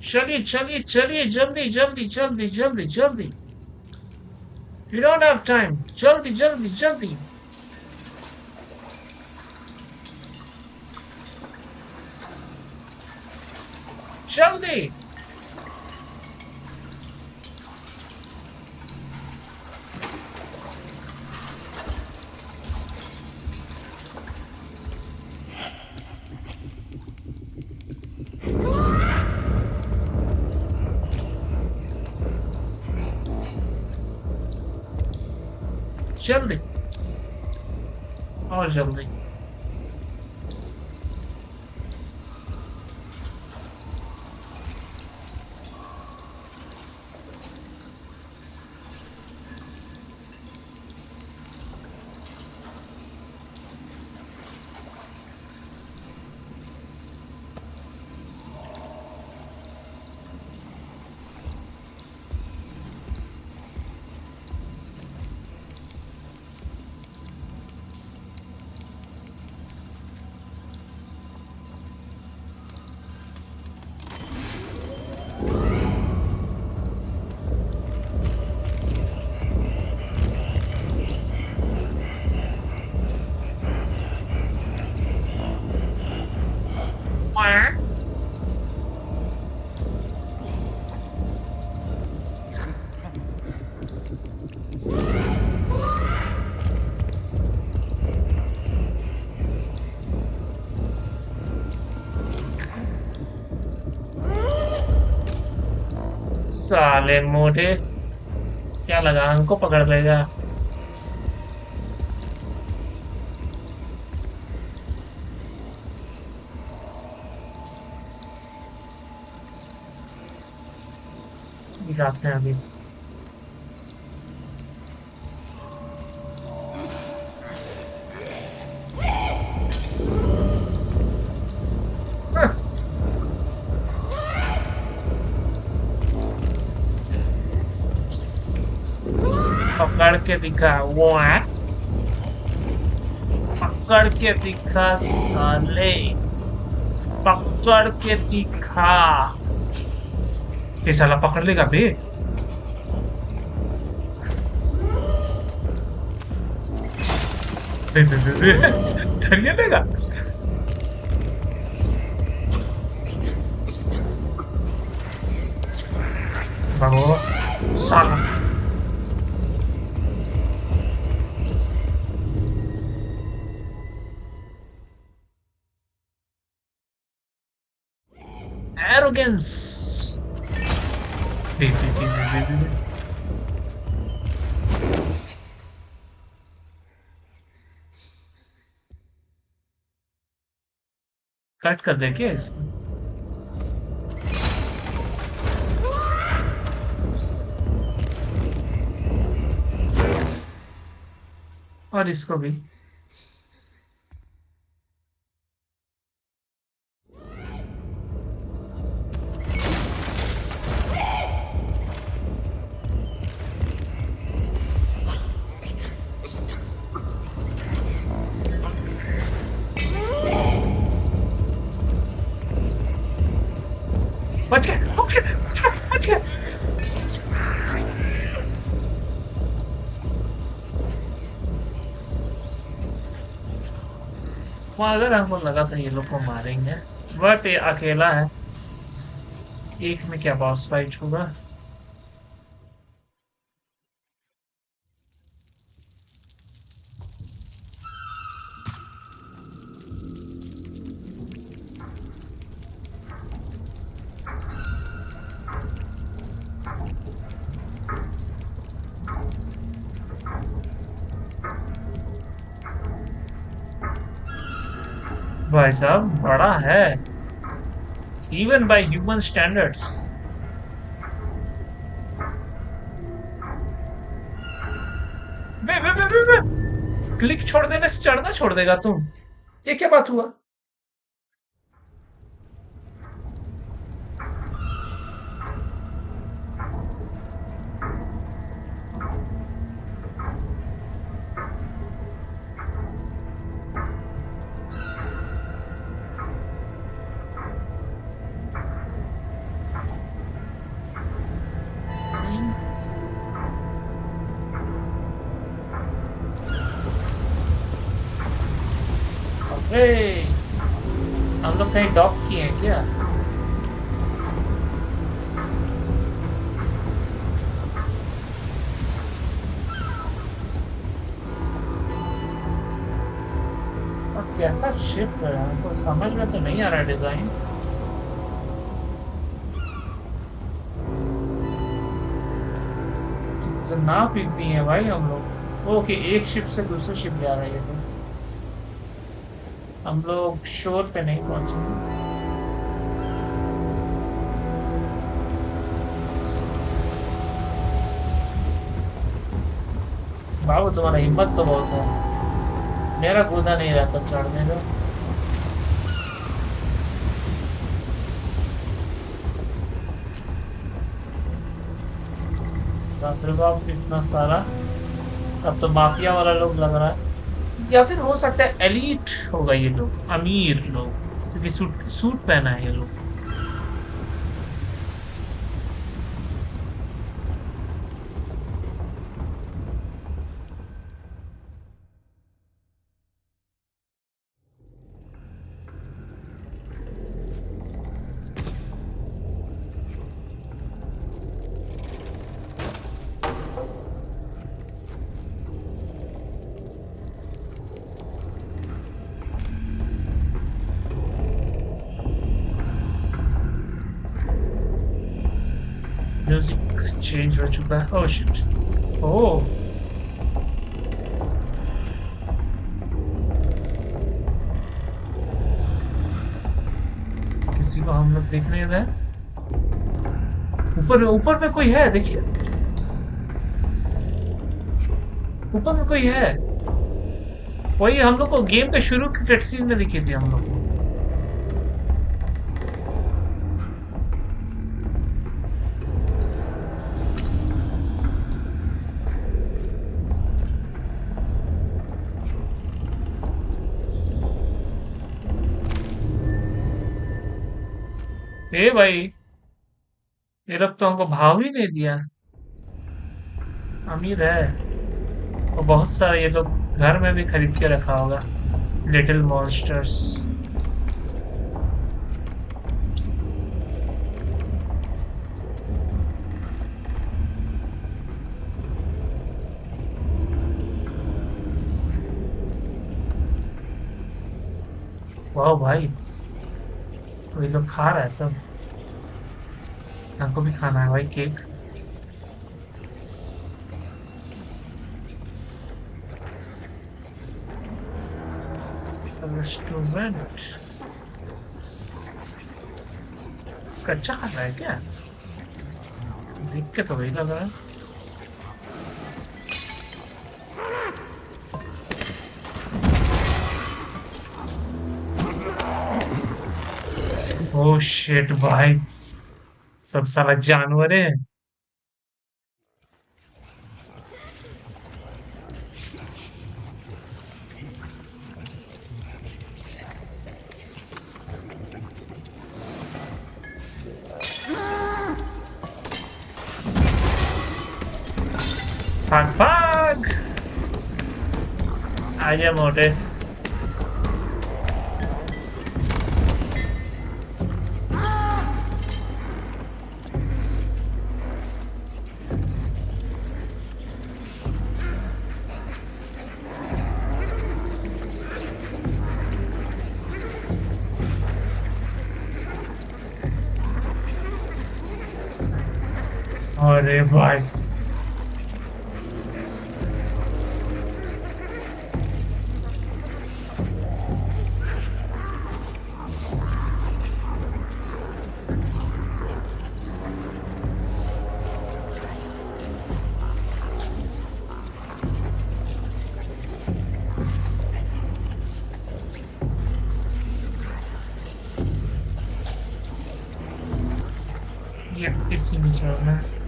चलिए चलिए चलिए, जल्दी जल्दी जल्दी जल्दी जल्दी। यू डोंट हैव टाइम, जल्दी जल्दी जल्दी। जल्दी। जल्दी और जल्दी। साले मोटे, क्या लगा हमको पकड़ लेगा। दिखाते हैं अभी। हाँ, पकड़ के दिखा वो है, पकड़ के दिखा साले, पकड़ के दिखा। ये साला पकड़ लेगा बे। धरिए देगा। भागो साला। एरोगेंस। कट कर दे क्या इसको? और इसको भी। बच गया बच गया बच गया बच गया। वहाँ अगर हमको लगा था ये लोग को मारेंगे, बट ये अकेला है, एक में क्या बॉस फाइट होगा। भाई साहब बड़ा है, इवन बाय ह्यूमन स्टैंडर्ड्स। बे बे बे बे बे, क्लिक छोड़ देने से चढ़ना छोड़ देगा तुम? ये क्या बात हुआ? अरे हम लोग कहीं डॉक किए हैं क्या? और कैसा शिप है, हमको समझ में तो नहीं आ रहा डिजाइन। तो नाप ही दिए हैं भाई हम लोग। ओके, एक शिप से दूसरे शिप जा रहे हैं तो हम लोग शोर पे नहीं पहुंचेंगे। बाबू तुम्हारा हिम्मत तो बहुत है, मेरा कूदा नहीं रहता चढ़ने का। बाप रे बाप, इतना सारा! अब तो माफिया वाला लोग लग रहा है, या फिर हो सकता है एलीट होगा ये लोग, अमीर लोग, क्योंकि सूट सूट पहना है ये लोग। म्यूजिक चेंज हो चुका है। Oh shit. ओह, किसी को हम लोग देख नहीं रहे। ऊपर ऊपर में कोई है, देखिए ऊपर में कोई है। वही हम लोग को गेम के शुरू की कटसीन में दिखी थी हम लोग को। ए भाई, ये लोग तो हमको भाव ही नहीं दिया। अमीर है, और बहुत सारे ये लोग घर में भी खरीद के रखा होगा, लिटिल मॉन्स्टर्स। वाह भाई, तो ये लोग खा रहा है सब। हमको भी खाना है भाई केक। रेस्टोरेंट कच्चा खाना है क्या? देख के तो वही लग रहा है। ओह शिट भाई, सब साला जानवर है। भाग भाग, आजा मोटे। अरे भाई, ये किसी में चढ़ना है।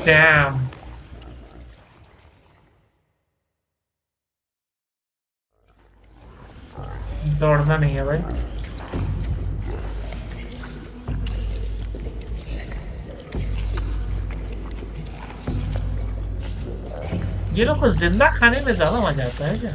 डैम, दौड़ना नहीं है भाई। ये लोग को जिंदा खाने में ज्यादा मजा आता है क्या?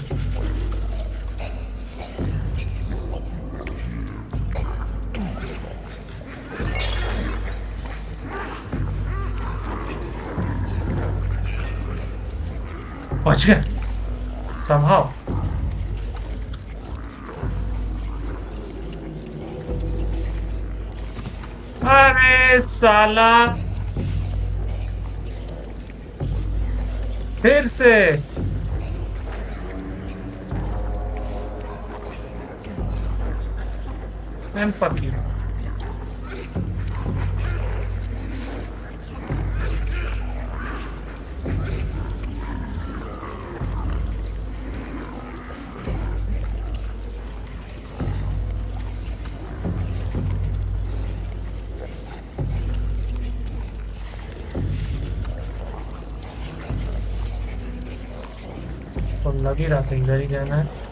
पहुंच गए संभव। अरे साला, फिर से। And fuck you. तो लग ही रहा था इधर ही जाना है।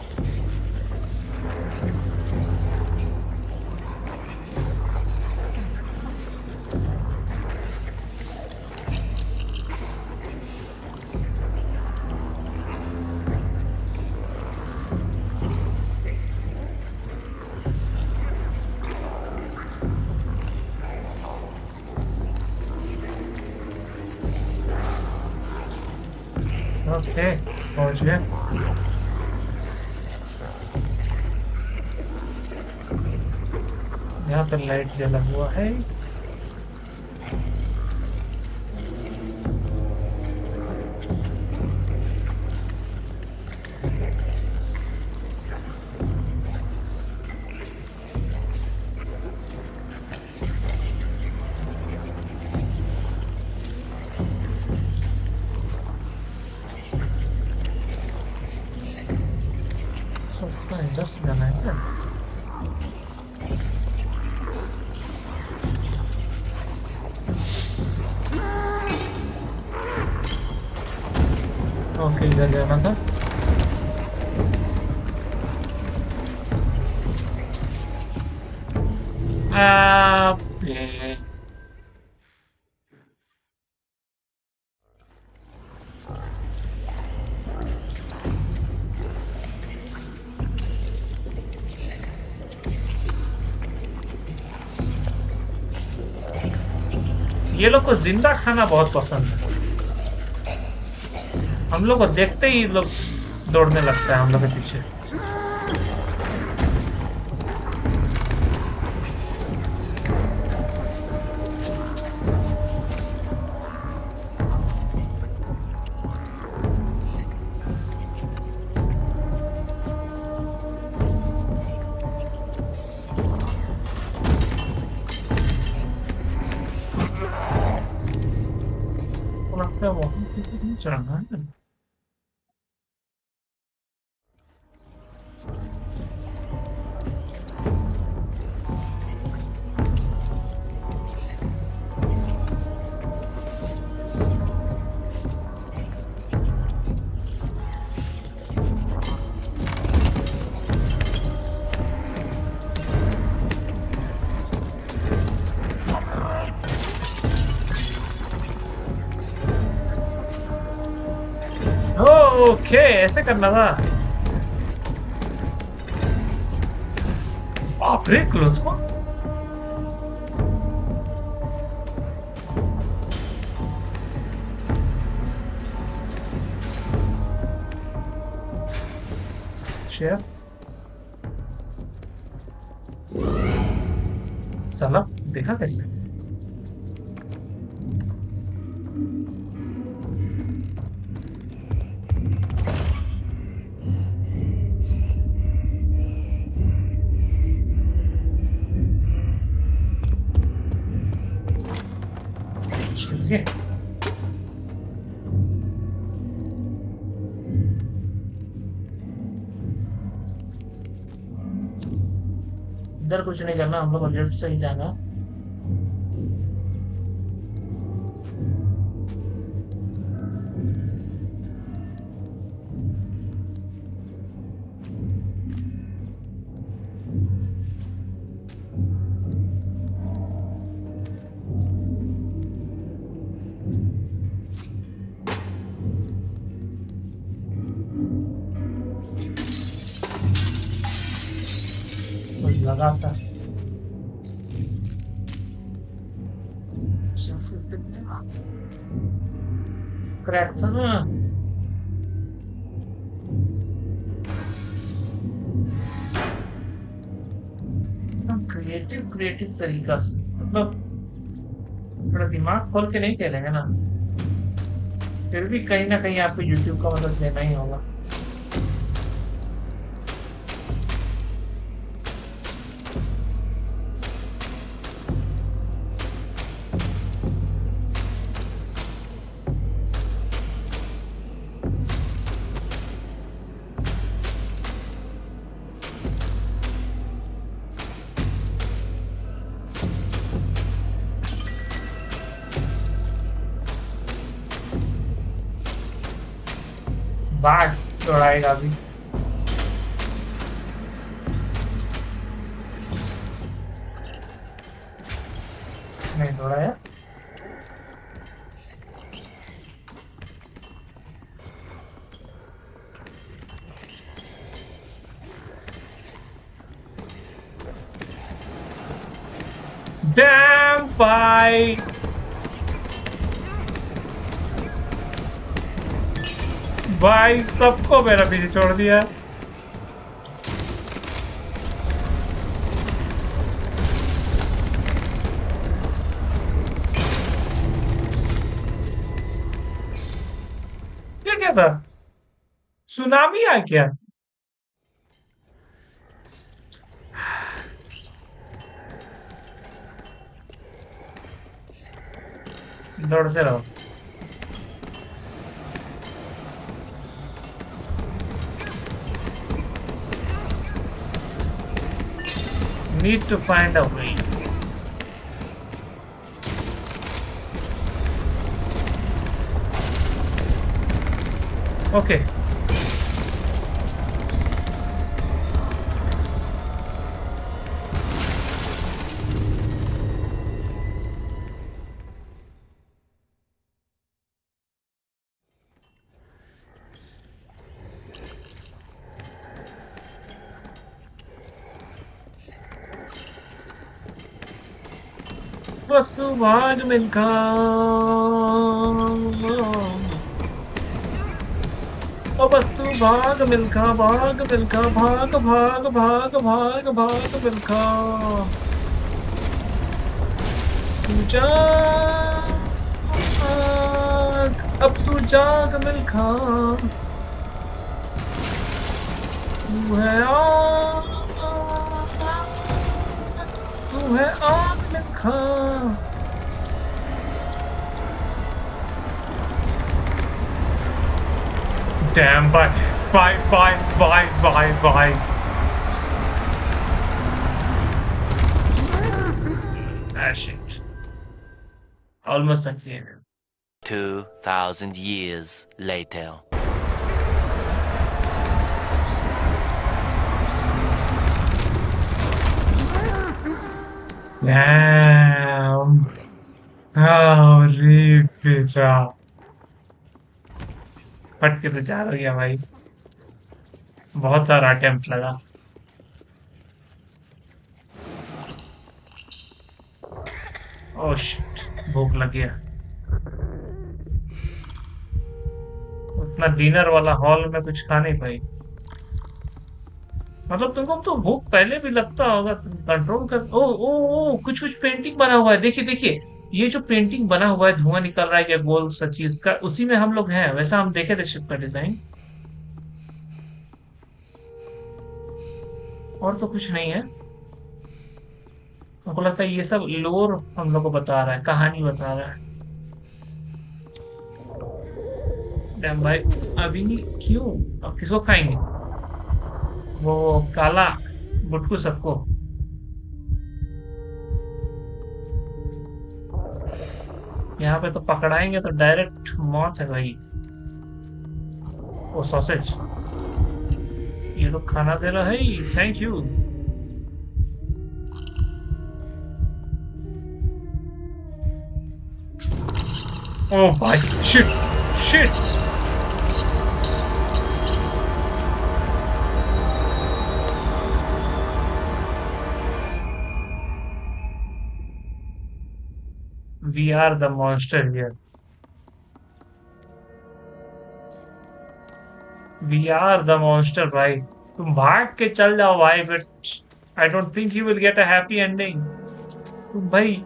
ओके, पहुंच गए। यहाँ पर लाइट जला हुआ है। सोचता है 10 जाना है क्या? ओके, इधर जाना था। ये लोग को जिंदा खाना बहुत पसंद है। हम लोग को देखते ही लोग दौड़ने लगता है हम लोग के पीछे। लगता है वहां पे चढ़ना है। ओके, ऐसे करना था। बाप रे, क्लोज को। शेयर साला, देखा कैसे? गए। इधर कुछ नहीं करना, हम लोग को लेफ्ट से ही जाना। कुछ लगा था। क्रैक था ना। क्रिएटिव क्रिएटिव तरीका से, मतलब थोड़ा दिमाग खोल के नहीं खेलेंगे ना, फिर भी कहीं ना कहीं आपको यूट्यूब का मदद लेना ही होगा। बाट दौड़ाएगा अभी। नहीं दौड़ाया। डैम भाई, भाई सबको मेरा पीछे छोड़ दिया। ये क्या था? सुनामी आ गया। दौड़ से रहो। Need to find a way. Okay. वस्तु भाग मिल्खा, ओ वस्तु भाग मिल्खा, भाग मिल्खा, भाग भाग भाग भाग भाग मिल्खा। तू जाग, अब तू जाग मिल्खा, तू है आग, तू है आग Milkha. Damn, bye, bye, bye, bye, bye, bye. Ah, shit. Almost succeeded. 2,000 years later. Damn. Oh, बेटा फट के तो चार हो गया भाई, बहुत सारा अटेम्प्ट लगा। ओह शिट, भूख लग गया। उतना डिनर वाला हॉल में कुछ खा नहीं पाई। मतलब तुमको तो भूख पहले भी लगता होगा, तुम कंट्रोल कर। ओ ओ ओ, कुछ कुछ पेंटिंग बना हुआ है, देखिए देखिए। ये जो पेंटिंग बना हुआ है, धुआं निकल रहा है या गोल सा चीज का, उसी में हम लोग हैं। वैसा हम देखे थे शिप का डिजाइन, और तो कुछ नहीं है। हमको लगता है ये सब लोर हम लोग को बता रहा है, कहानी बता रहा है। डैम भाई, अभी क्यों? अब किसको खाएंगे? वो काला गुटकू सबको। यहाँ पे तो पकड़ाएंगे तो डायरेक्ट मौत है भाई। वो सॉसेज, ये तो खाना दे रहा है, थैंक यू। ओ भाई, shit, shit. We are the monster here. We are the monster भाई। तुम भाग के चल जाओ भाई, but I don't think you will get a happy ending. तुम भाई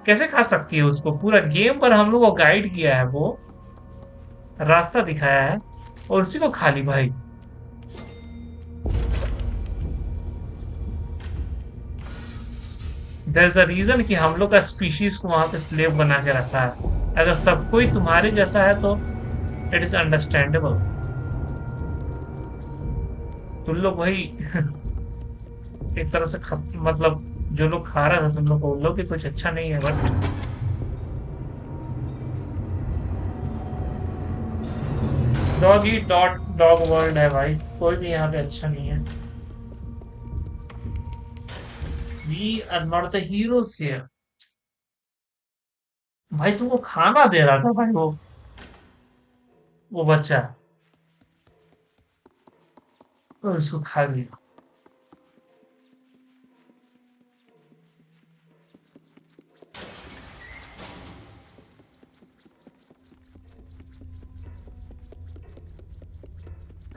कैसे खा सकती है उसको? पूरा गेम पर हम लोग को गाइड किया है, वो रास्ता दिखाया है, और उसी को खा ली भाई। देयर इज अ रीजन कि हम लोग का स्पीशीज को वहां पे स्लेव बना के रखा है। अगर सब कोई तुम्हारे जैसा है तो इट इज अंडरस्टैंडेबल। तुम लोग वही एक तरह से मतलब जो लोग खा रहे थे तुम लोग को, उन लोग भी कुछ अच्छा नहीं है, बट डॉग ही डॉट डॉग वर्ल्ड है भाई, कोई भी यहाँ पे अच्छा नहीं है। We are not the heroes here. भाई तुमको खाना दे रहा था भाई, वो बच्चा, तो उसको खा लिया।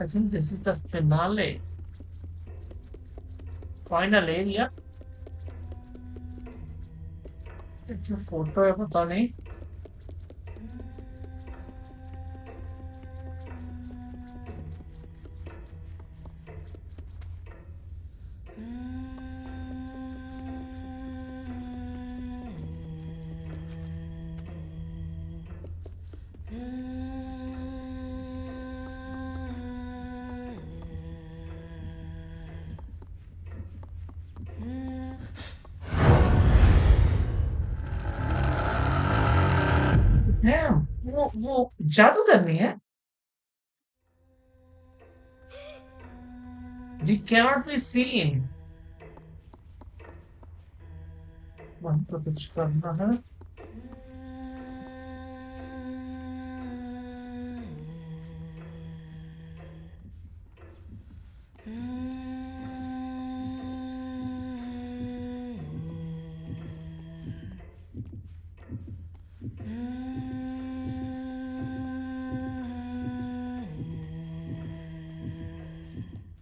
I think this is the finale, final area. जो फोटो है पता नहीं। Damn, वो जादू करनी है। We cannot be seen। वहीं तो कुछ करना है।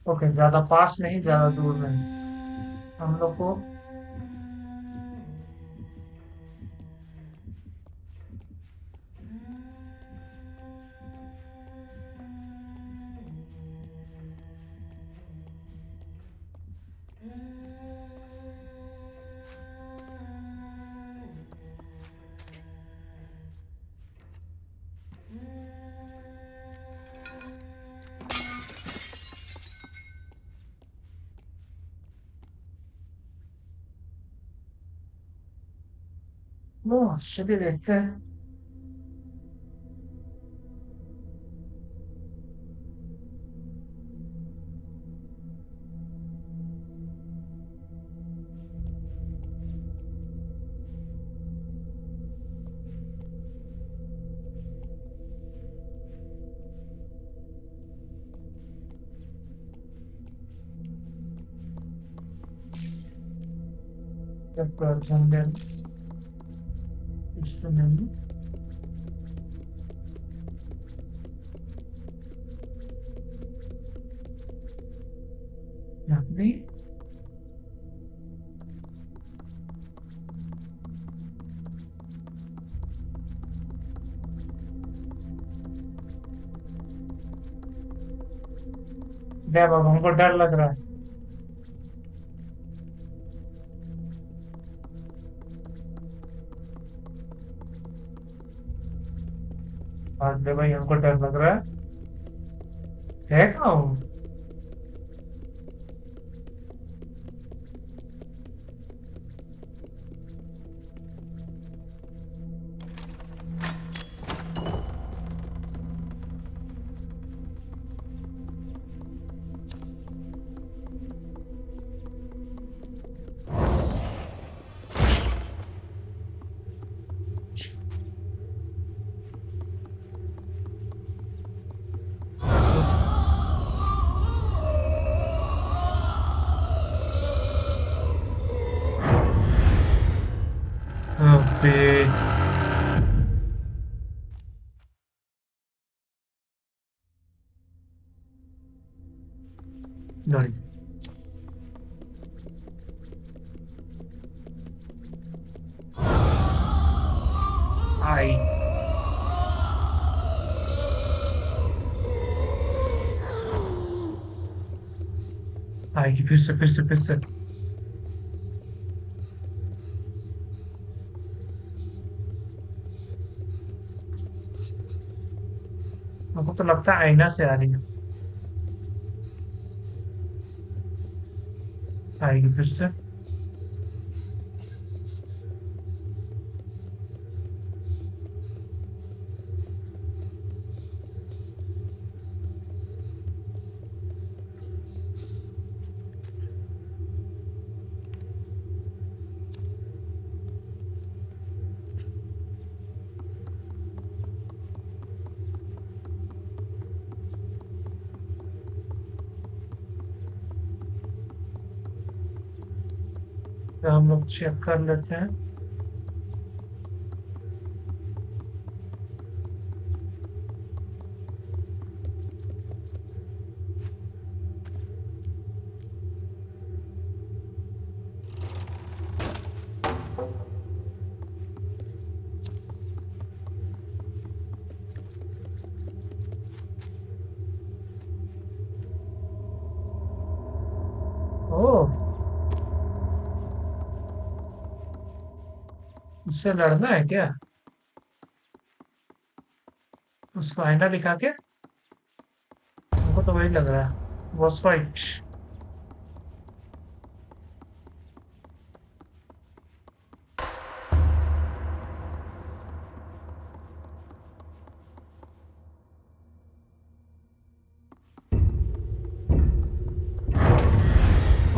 ओके, ज्यादा पास नहीं, ज्यादा दूर नहीं। हम लोग को वो चलिए देखते हैं। जंगल कुछ तो नहीं। यहाँ पे अब हमको डर लग रहा है। भाग दे भाई, हमको डर लग रहा है कहाँ हूँ? अबे नहीं। आई आएगी फिर से, फिर से, फिर से। हमको तो लगता है आईना से आ रही है। आएगी फिर से। तो हम लोग चेक कर लेते हैं। ओ, उससे लड़ना है क्या? उसको आईना दिखा के? हमको तो वही लग रहा है, बॉस फाइट।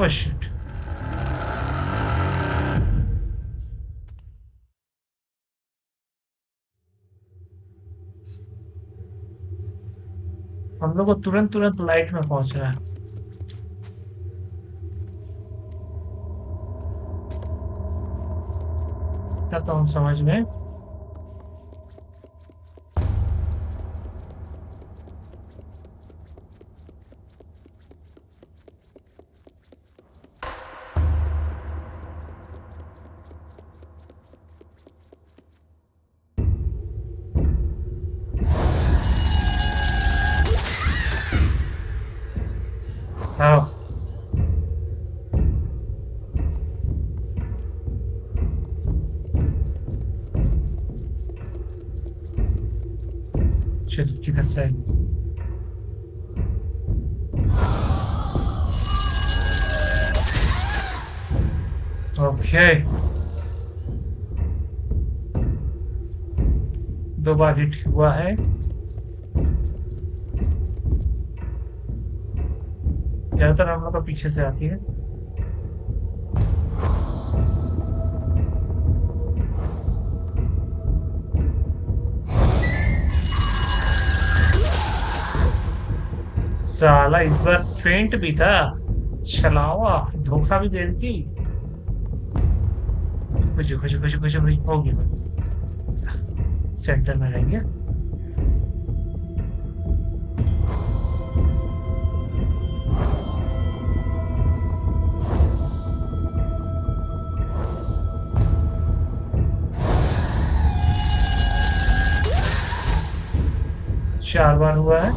Oh shit. हम लोग को तुरंत तुरंत लाइट में पहुंचना है। क्या तो हम समझ में। हाँ। चलो किधर से आएंगे? ओके, दो बार हिट हुआ है। ज्यादातर हम लोग को पीछे से आती है। साला इस बार फेंट भी था। छलावा, धोखा भी दे देती। खुशी खुशी खुशी खुशी खुशी होगी। सेंटर में रहेंगे। चार बार हुआ है।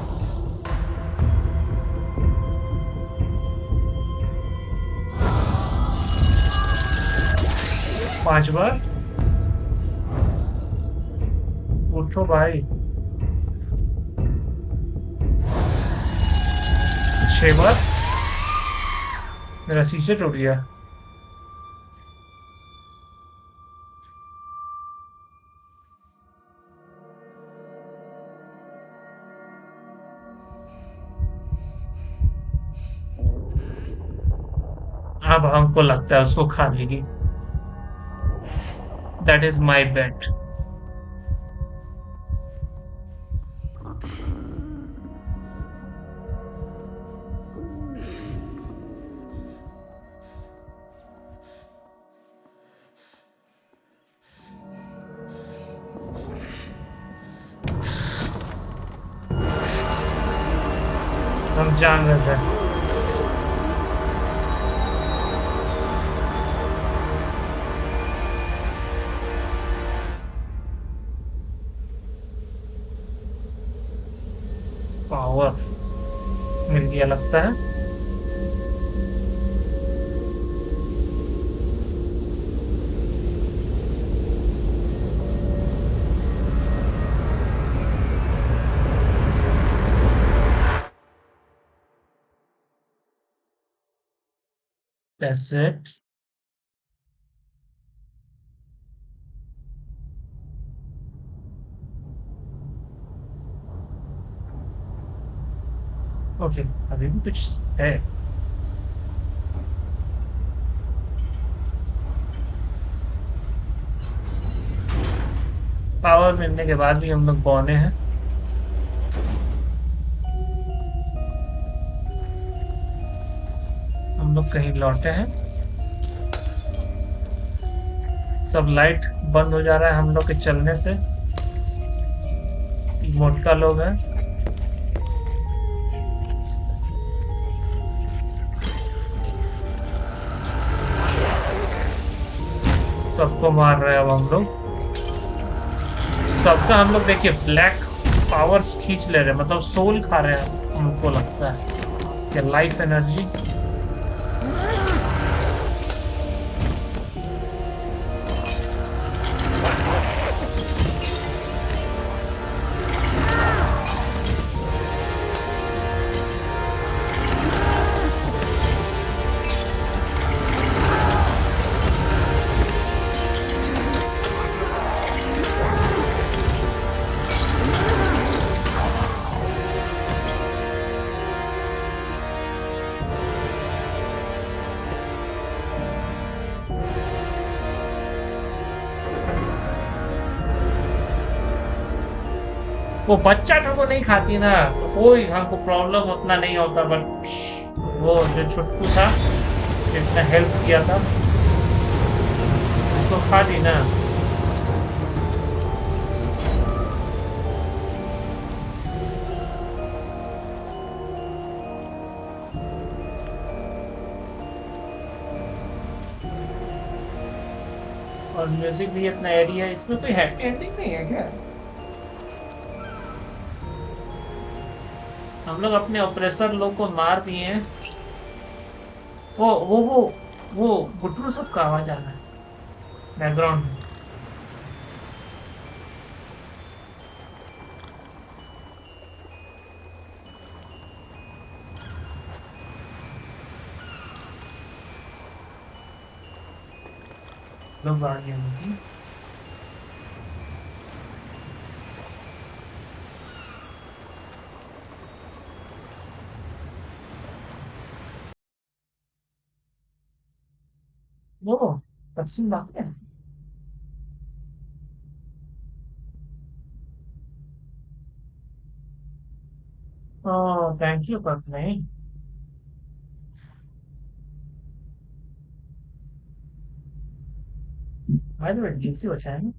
पांच बार। उठो भाई। 6 बार मेरा शीशे टूट गया। अब हमको लगता है उसको खा लेगी। दैट इज माई बेट। हम जान रहे थे। पावर मिल गया लगता है। That's it. ओके, अभी भी कुछ है। पावर मिलने के बाद भी हम लोग बौने हैं। हम लोग कहीं लौटे हैं। सब लाइट बंद हो जा रहा है हम लोग के चलने से। मोटका लोग हैं। सबको मार रहे हैं अब हम लोग। सबका हम लोग देखिए ब्लैक पावर्स खींच ले रहे हैं, मतलब सोल खा रहे हैं हमको लगता है, कि लाइफ एनर्जी। वो बच्चा तो को नहीं खाती ना, तो कोई हमको प्रॉब्लम उतना नहीं होता, बट वो जो छुटकू था जितना हेल्प किया था उसको खा दी ना। और म्यूजिक भी इतना एरिया, इसमें कोई हैप्पी एंडिंग नहीं है क्या? हम लोग अपने ऑपरेसर लोग को मार दिए हैं। वो गुटरू सब का आवाज आ रहा है बैकग्राउंड में। लोग आ गए उनकी। वो पश्चिम बाकी है। थैंक यू पर नहीं। भाई तो डीसी बचा है ना।